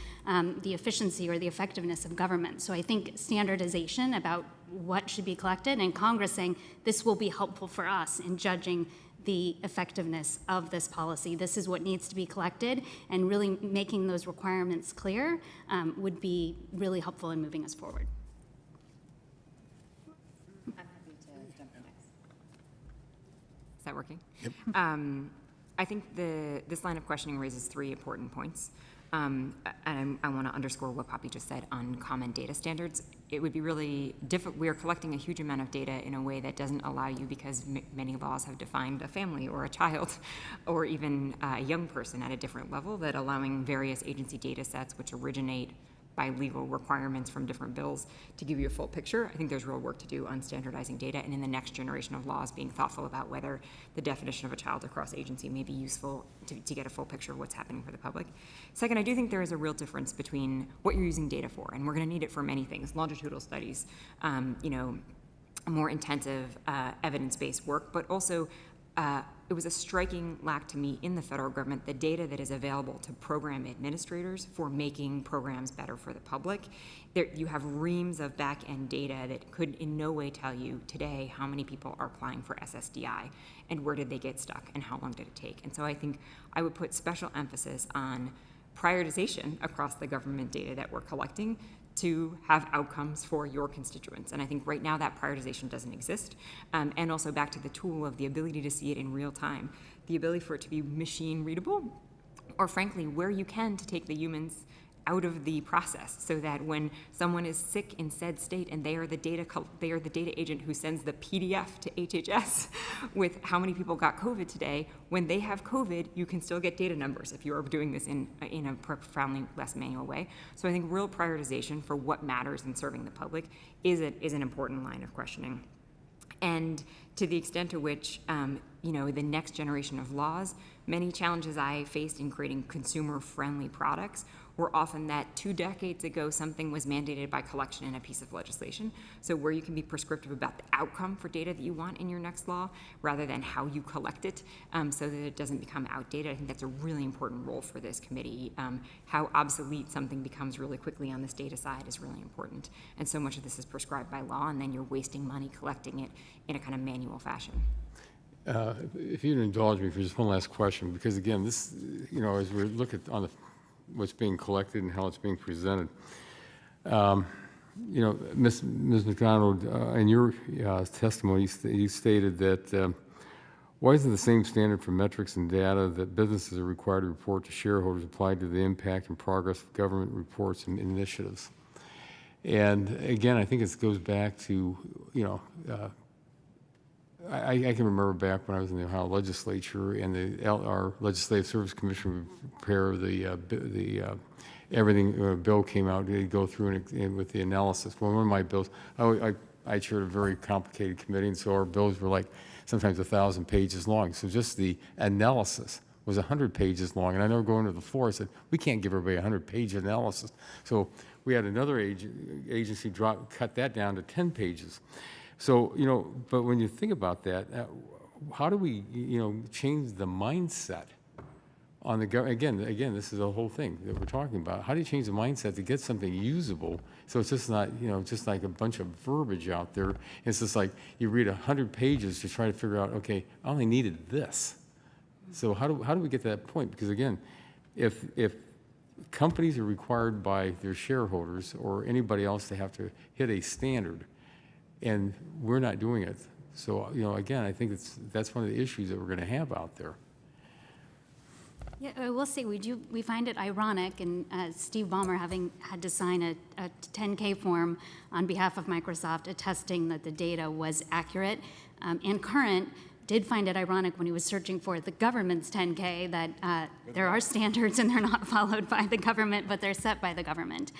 the efficiency or the effectiveness of government? So I think standardization about what should be collected, and Congress saying this will be helpful for us in judging the effectiveness of this policy. This is what needs to be collected, and really making those requirements clear would be really helpful in moving us forward. I'm happy to jump in next. Is that working? Yep. I think this line of questioning raises 3 important points. And I want to underscore what Poppy just said on common data standards. It would be really difficult. We are collecting a huge amount of data in a way that doesn't allow you, because many laws have defined a family or a child or even a young person at a different level, that allowing various agency data sets which originate by legal requirements from different bills to give you a full picture. I think there's real work to do on standardizing data, and in the next generation of laws being thoughtful about whether the definition of a child across agency may be useful to get a full picture of what's happening for the public. Second, I do think there is a real difference between what you're using data for, and we're going to need it for many things, longitudinal studies, more intensive evidence-based work, but also it was a striking lack to me in the federal government, the data that is available to program administrators for making programs better for the public. You have reams of back-end data that could in no way tell you today how many people are applying for SSDI and where did they get stuck and how long did it take. And so I think I would put special emphasis on prioritization across the government data that we're collecting to have outcomes for your constituents. And I think right now that prioritization doesn't exist. And also back to the tool of the ability to see it in real time, the ability for it to be machine readable, or frankly, where you can to take the humans out of the process, so that when someone is sick in said state and they are the data agent who sends the PDF to HHS with how many people got COVID today, when they have COVID, you can still get data numbers if you are doing this in a profoundly less manual way. So I think real prioritization for what matters in serving the public is an important line of questioning. And to the extent to which, the next generation of laws, many challenges I faced in creating consumer-friendly products were often that 2 decades ago something was mandated by collection in a piece of legislation. So where you can be prescriptive about the outcome for data that you want in your next law, rather than how you collect it, so that it doesn't become outdated. I think that's a really important role for this committee. How obsolete something becomes really quickly on this data side is really important. And so much of this is prescribed by law, and then you're wasting money collecting it in a kind of manual fashion. If you'd indulge me for just one last question, because again, this, as we look at what's being collected and how it's being presented, Ms. McDonald, in your testimony, you stated that why isn't the same standard for metrics and data that businesses are required to report to shareholders applied to the impact and progress of government reports and initiatives? And again, I think it goes back to, I can remember back when I was in the Ohio legislature and our Legislative Service Commission would prepare everything, bill came out, they'd go through and with the analysis. Well, one of my bills, I chaired a very complicated committee, and so our bills were like sometimes 1,000 pages long. So just the analysis was 100 pages long. And I remember going to the floor, I said, we can't give everybody a 100-page analysis. So we had another agency cut that down to 10 pages. So, but when you think about that, how do we, change the mindset on the government? Again, this is the whole thing that we're talking about. How do you change the mindset to get something usable? So it's just not, just like a bunch of verbiage out there. It's just like you read 100 pages to try to figure out, okay, I only needed this. So how do we get to that point? Because again, if companies are required by their shareholders or anybody else to have to hit a standard, and we're not doing it. So, again, I think that's one of the issues that we're going to have out there. Yeah, I will say we find it ironic, and Steve Ballmer having had to sign a 10K form on behalf of Microsoft attesting that the data was accurate and current, did find it ironic when he was searching for the government's 10K that there are standards and they're not followed by the government, but they're set by the government.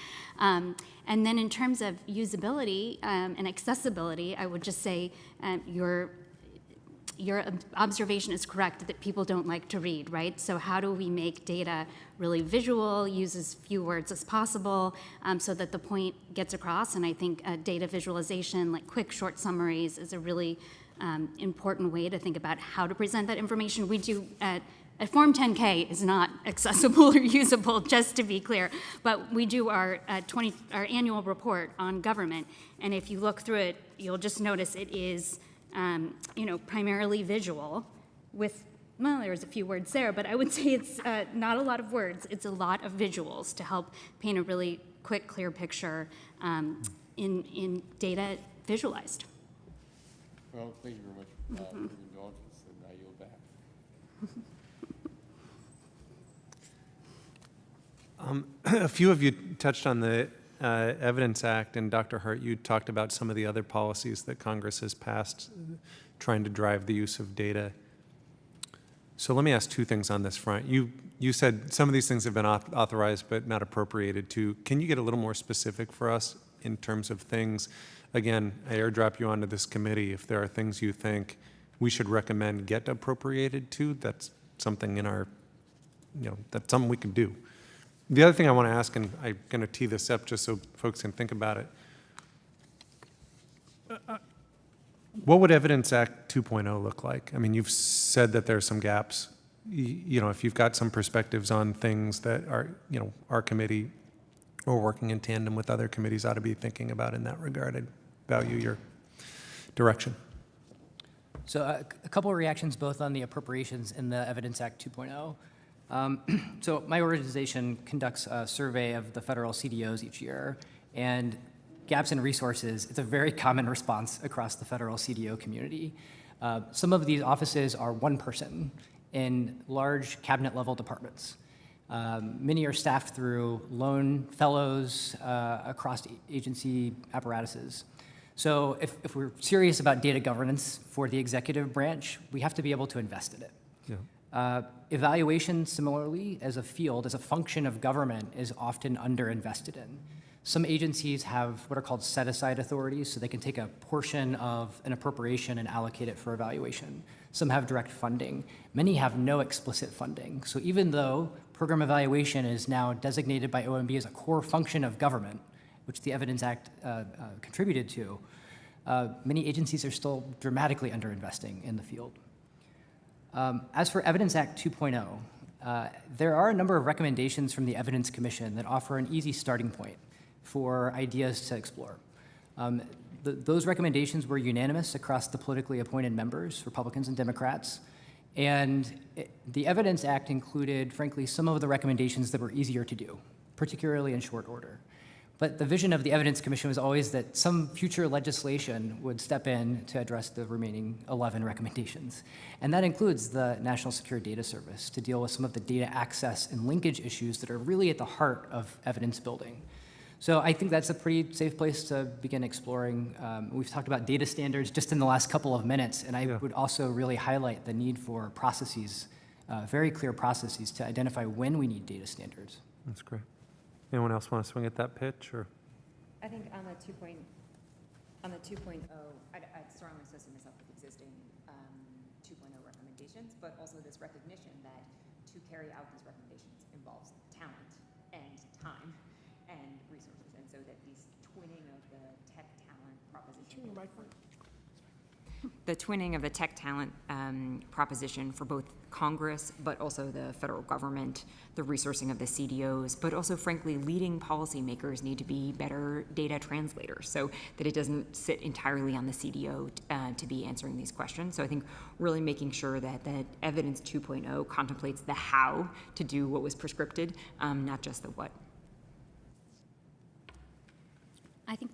And then in terms of usability and accessibility, I would just say your observation is correct that people don't like to read, right? So how do we make data really visual, use as few words as possible so that the point gets across? And I think data visualization, like quick short summaries, is a really important way to think about how to present that information. We do a Form 10K is not accessible or usable, just to be clear, but we do our annual report on government, and if you look through it, you'll just notice it is primarily visual with, well, there's a few words there, but I would say it's not a lot of words. It's a lot of visuals to help paint a really quick, clear picture in data visualized. Well, thank you very much for your indulgence, and I yield back. A few of you touched on the Evidence Act, and Dr. Hart, you talked about some of the other policies that Congress has passed trying to drive the use of data. So let me ask two things on this front. You said some of these things have been authorized but not appropriated to. Can you get a little more specific for us in terms of things? Again, I airdrop you onto this committee. If there are things you think we should recommend get appropriated to, that's something in our, that's something we can do. The other thing I want to ask, and I'm going to tee this up just so folks can think about it. What would Evidence Act 2.0 look like? I mean, you've said that there are some gaps. If you've got some perspectives on things that are, our committee or working in tandem with other committees ought to be thinking about in that regard, I'd value your direction. So a couple of reactions both on the appropriations and the Evidence Act 2.0. So my organization conducts a survey of the federal CDOs each year, and gaps in resources, it's a very common response across the federal CDO community. Some of these offices are one person in large cabinet level departments. Many are staffed through lone fellows across agency apparatuses. So if we're serious about data governance for the executive branch, we have to be able to invest in it. Yeah. Evaluation, similarly, as a field, as a function of government, is often underinvested in. Some agencies have what are called set-aside authorities, so they can take a portion of an appropriation and allocate it for evaluation. Some have direct funding. Many have no explicit funding. So even though program evaluation is now designated by OMB as a core function of government, which the Evidence Act contributed to, many agencies are still dramatically underinvesting in the field. As for Evidence Act 2.0, there are a number of recommendations from the Evidence Commission that offer an easy starting point for ideas to explore. Those recommendations were unanimous across the politically appointed members, Republicans and Democrats, and the Evidence Act included, frankly, some of the recommendations that were easier to do, particularly in short order. But the vision of the Evidence Commission was always that some future legislation would step in to address the remaining 11 recommendations. And that includes the National Secure Data Service to deal with some of the data access and linkage issues that are really at the heart of evidence building. So I think that's a pretty safe place to begin exploring. We've talked about data standards just in the last couple of minutes, and I would also really highlight the need for processes, very clear processes to identify when we need data standards. That's great. Anyone else want to swing at that pitch, or? I think on the 2.0, I'd strongly associate myself with existing 2.0 recommendations, but also this recognition that to carry out these recommendations involves talent and time and resources, and so that these twinning of the tech talent proposition. The twinning of the tech talent proposition for both Congress, but also the federal government, the resourcing of the CDOs, but also, frankly, leading policymakers need to be better data translators so that it doesn't sit entirely on the CDO to be answering these questions. So I think really making sure that Evidence 2.0 contemplates the how to do what was prescripted, not just the what. I think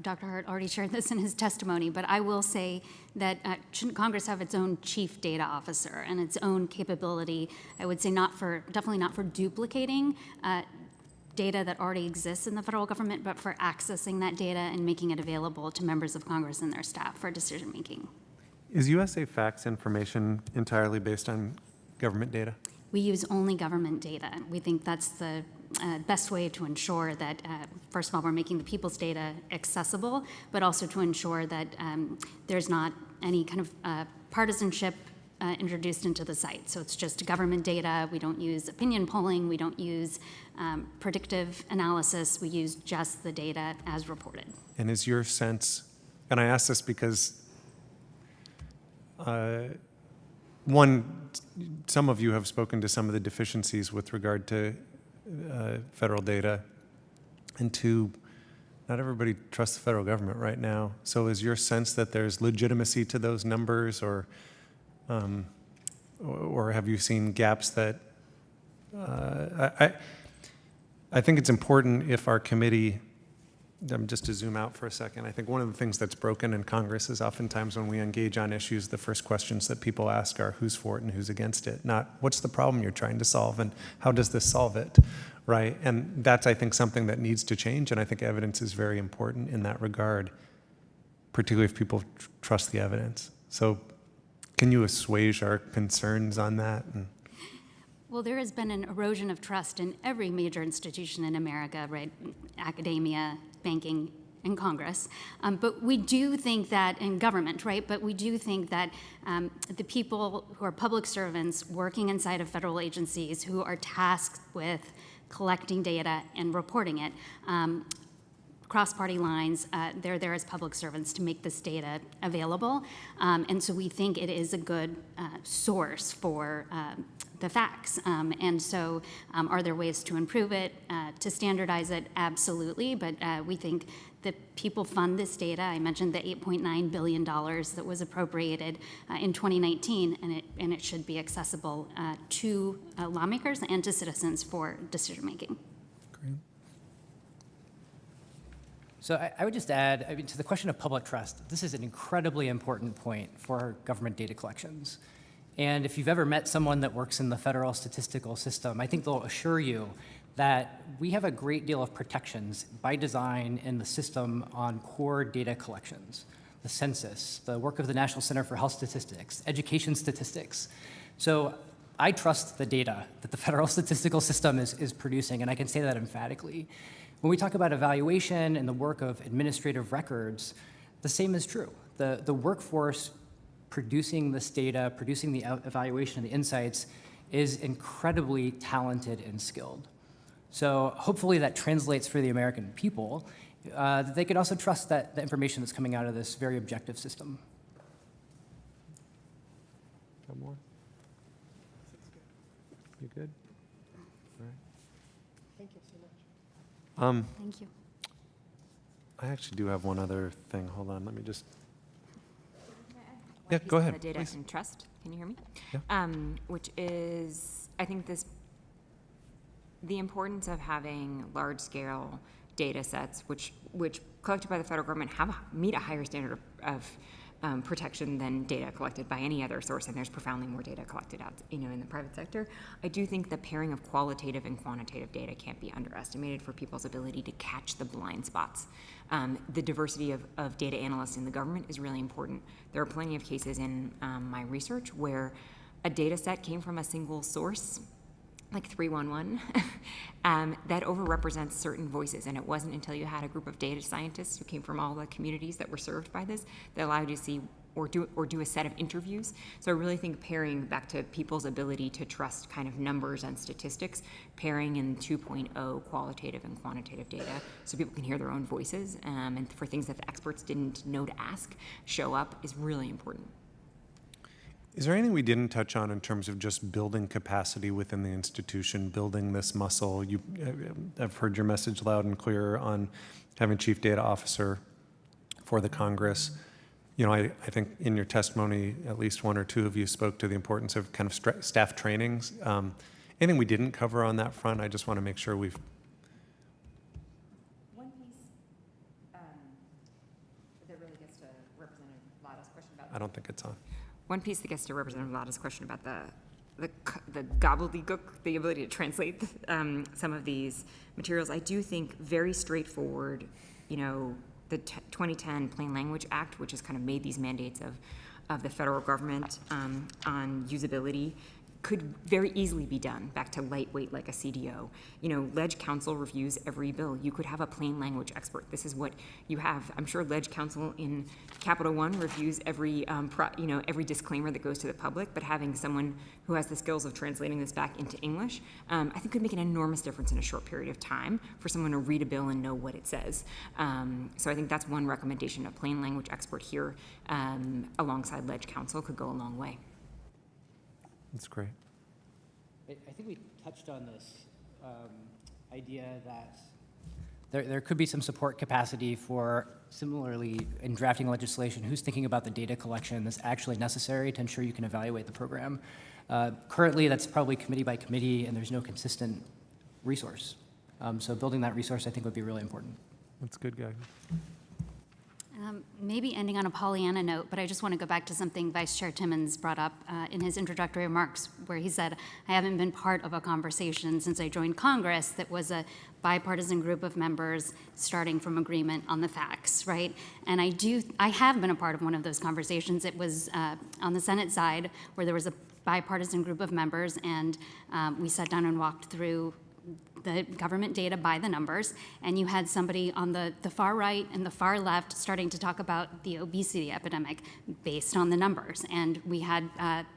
Dr. Hart already shared this in his testimony, but I will say that shouldn't Congress have its own chief data officer and its own capability? I would say definitely not for duplicating data that already exists in the federal government, but for accessing that data and making it available to members of Congress and their staff for decision making. Is USA Facts information entirely based on government data? We use only government data. We think that's the best way to ensure that, first of all, we're making the people's data accessible, but also to ensure that there's not any kind of partisanship introduced into the site. So it's just government data. We don't use opinion polling. We don't use predictive analysis. We use just the data as reported. And is your sense, and I ask this because one, some of you have spoken to some of the deficiencies with regard to federal data, and two, not everybody trusts the federal government right now. So is your sense that there's legitimacy to those numbers, or or have you seen gaps that, I think it's important if our committee, just to zoom out for a second, I think one of the things that's broken in Congress is oftentimes when we engage on issues, the first questions that people ask are who's for it and who's against it, not what's the problem you're trying to solve and how does this solve it, right? And that's, I think, something that needs to change, and I think evidence is very important in that regard, particularly if people trust the evidence. So can you assuage our concerns on that? Well, there has been an erosion of trust in every major institution in America, right? Academia, banking, and Congress. But we do think that, in government, right? But we do think that the people who are public servants working inside of federal agencies who are tasked with collecting data and reporting it, cross-party lines, they're there as public servants to make this data available. And so we think it is a good source for the facts. And so are there ways to improve it, to standardize it? Absolutely. But we think that people fund this data. I mentioned the $8.9 billion that was appropriated in 2019, and it should be accessible to lawmakers and to citizens for decision-making. Great. So I would just add, to the question of public trust, this is an incredibly important point for government data collections. And if you've ever met someone that works in the federal statistical system, I think they'll assure you that we have a great deal of protections by design in the system on core data collections, the census, the work of the National Center for Health Statistics, education statistics. So I trust the data that the federal statistical system is producing, and I can say that emphatically. When we talk about evaluation and the work of administrative records, the same is true. The workforce producing this data, producing the evaluation and the insights is incredibly talented and skilled. So hopefully that translates for the American people, that they can also trust that the information that's coming out of this very objective system. Got more? You good? All right. Thank you so much. Thank you. I actually do have one other thing. Hold on, let me just. One Yeah, piece go on ahead, the data please. and trust, can you hear me? Yeah. Which is, I think the importance of having large-scale data sets, which collected by the federal government meet a higher standard of protection than data collected by any other source, and there's profoundly more data collected out, in the private sector. I do think the pairing of qualitative and quantitative data can't be underestimated for people's ability to catch the blind spots. The diversity of data analysts in the government is really important. There are plenty of cases in my research where a data set came from a single source, like 311, that overrepresents certain voices. And it wasn't until you had a group of data scientists who came from all the communities that were served by this that allowed you to see or do a set of interviews. So I really think pairing back to people's ability to trust kind of numbers and statistics, pairing in 2.0 qualitative and quantitative data so people can hear their own voices, and for things that the experts didn't know to ask show up is really important. Is there anything we didn't touch on in terms of just building capacity within the institution, building this muscle? I've heard your message loud and clear on having chief data officer for the Congress. I think in your testimony, at least one or two of you spoke to the importance of kind of staff trainings. Anything we didn't cover on that front? I just want to make sure we've. One piece that really gets to Representative Lada's question about. I don't think it's on. One piece that gets to Representative Lada's question about the gobbledygook, the ability to translate some of these materials, I do think very straightforward, the 2010 Plain Language Act, which has kind of made these mandates of the federal government on usability, could very easily be done back to lightweight like a CDO. Ledge Counsel reviews every bill. You could have a plain language expert. This is what you have. I'm sure Ledge Counsel in Capital One reviews every every disclaimer that goes to the public, but having someone who has the skills of translating this back into English, I think could make an enormous difference in a short period of time for someone to read a bill and know what it says. So I think that's one recommendation. A plain language expert here alongside Ledge Counsel could go a long way. That's great. I think we touched on this idea that there could be some support capacity for, similarly, in drafting legislation, who's thinking about the data collection that's actually necessary to ensure you can evaluate the program. Currently, that's probably committee by committee, and there's no consistent resource. So building that resource, I think, would be really important. That's good, guy. Maybe ending on a Pollyanna note, but I just want to go back to something Vice Chair Timmons brought up in his introductory remarks, where he said, I haven't been part of a conversation since I joined Congress that was a bipartisan group of members starting from agreement on the facts, right? And I have been a part of one of those conversations. It was on the Senate side, where there was a bipartisan group of members, and we sat down and walked through the government data by the numbers, and you had somebody on the far right and the far left starting to talk about the obesity epidemic based on the numbers. And we had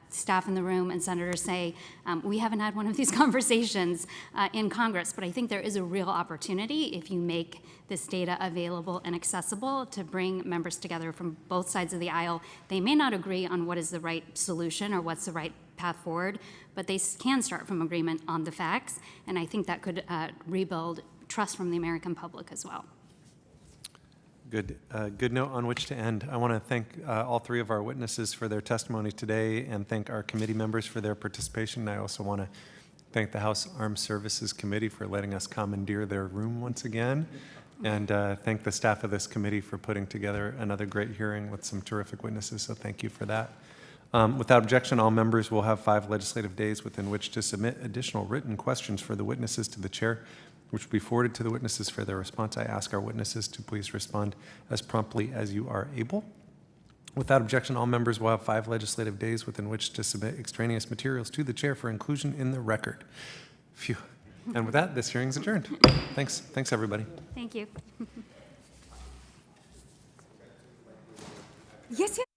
staff in the room and senators say, we haven't had one of these conversations in Congress, but I think there is a real opportunity if you make this data available and accessible to bring members together from both sides of the aisle. They may not agree on what is the right solution or what's the right path forward, but they can start from agreement on the facts, and I think that could rebuild trust from the American public as well. Good, good note on which to end. I want to thank all three of our witnesses for their testimony today and thank our committee members for their participation. I also want to thank the House Armed Services Committee for letting us commandeer their room once again, and thank the staff of this committee for putting together another great hearing with some terrific witnesses, so thank you for that. Without objection, all members will have 5 legislative days within which to submit additional written questions for the witnesses to the chair, which will be forwarded to the witnesses for their response. I ask our witnesses to please respond as promptly as you are able. Without objection, all members will have 5 legislative days within which to submit extraneous materials to the chair for inclusion in the record. Phew. And with that, this hearing's adjourned. Thanks, everybody. Thank you. Yes, yes.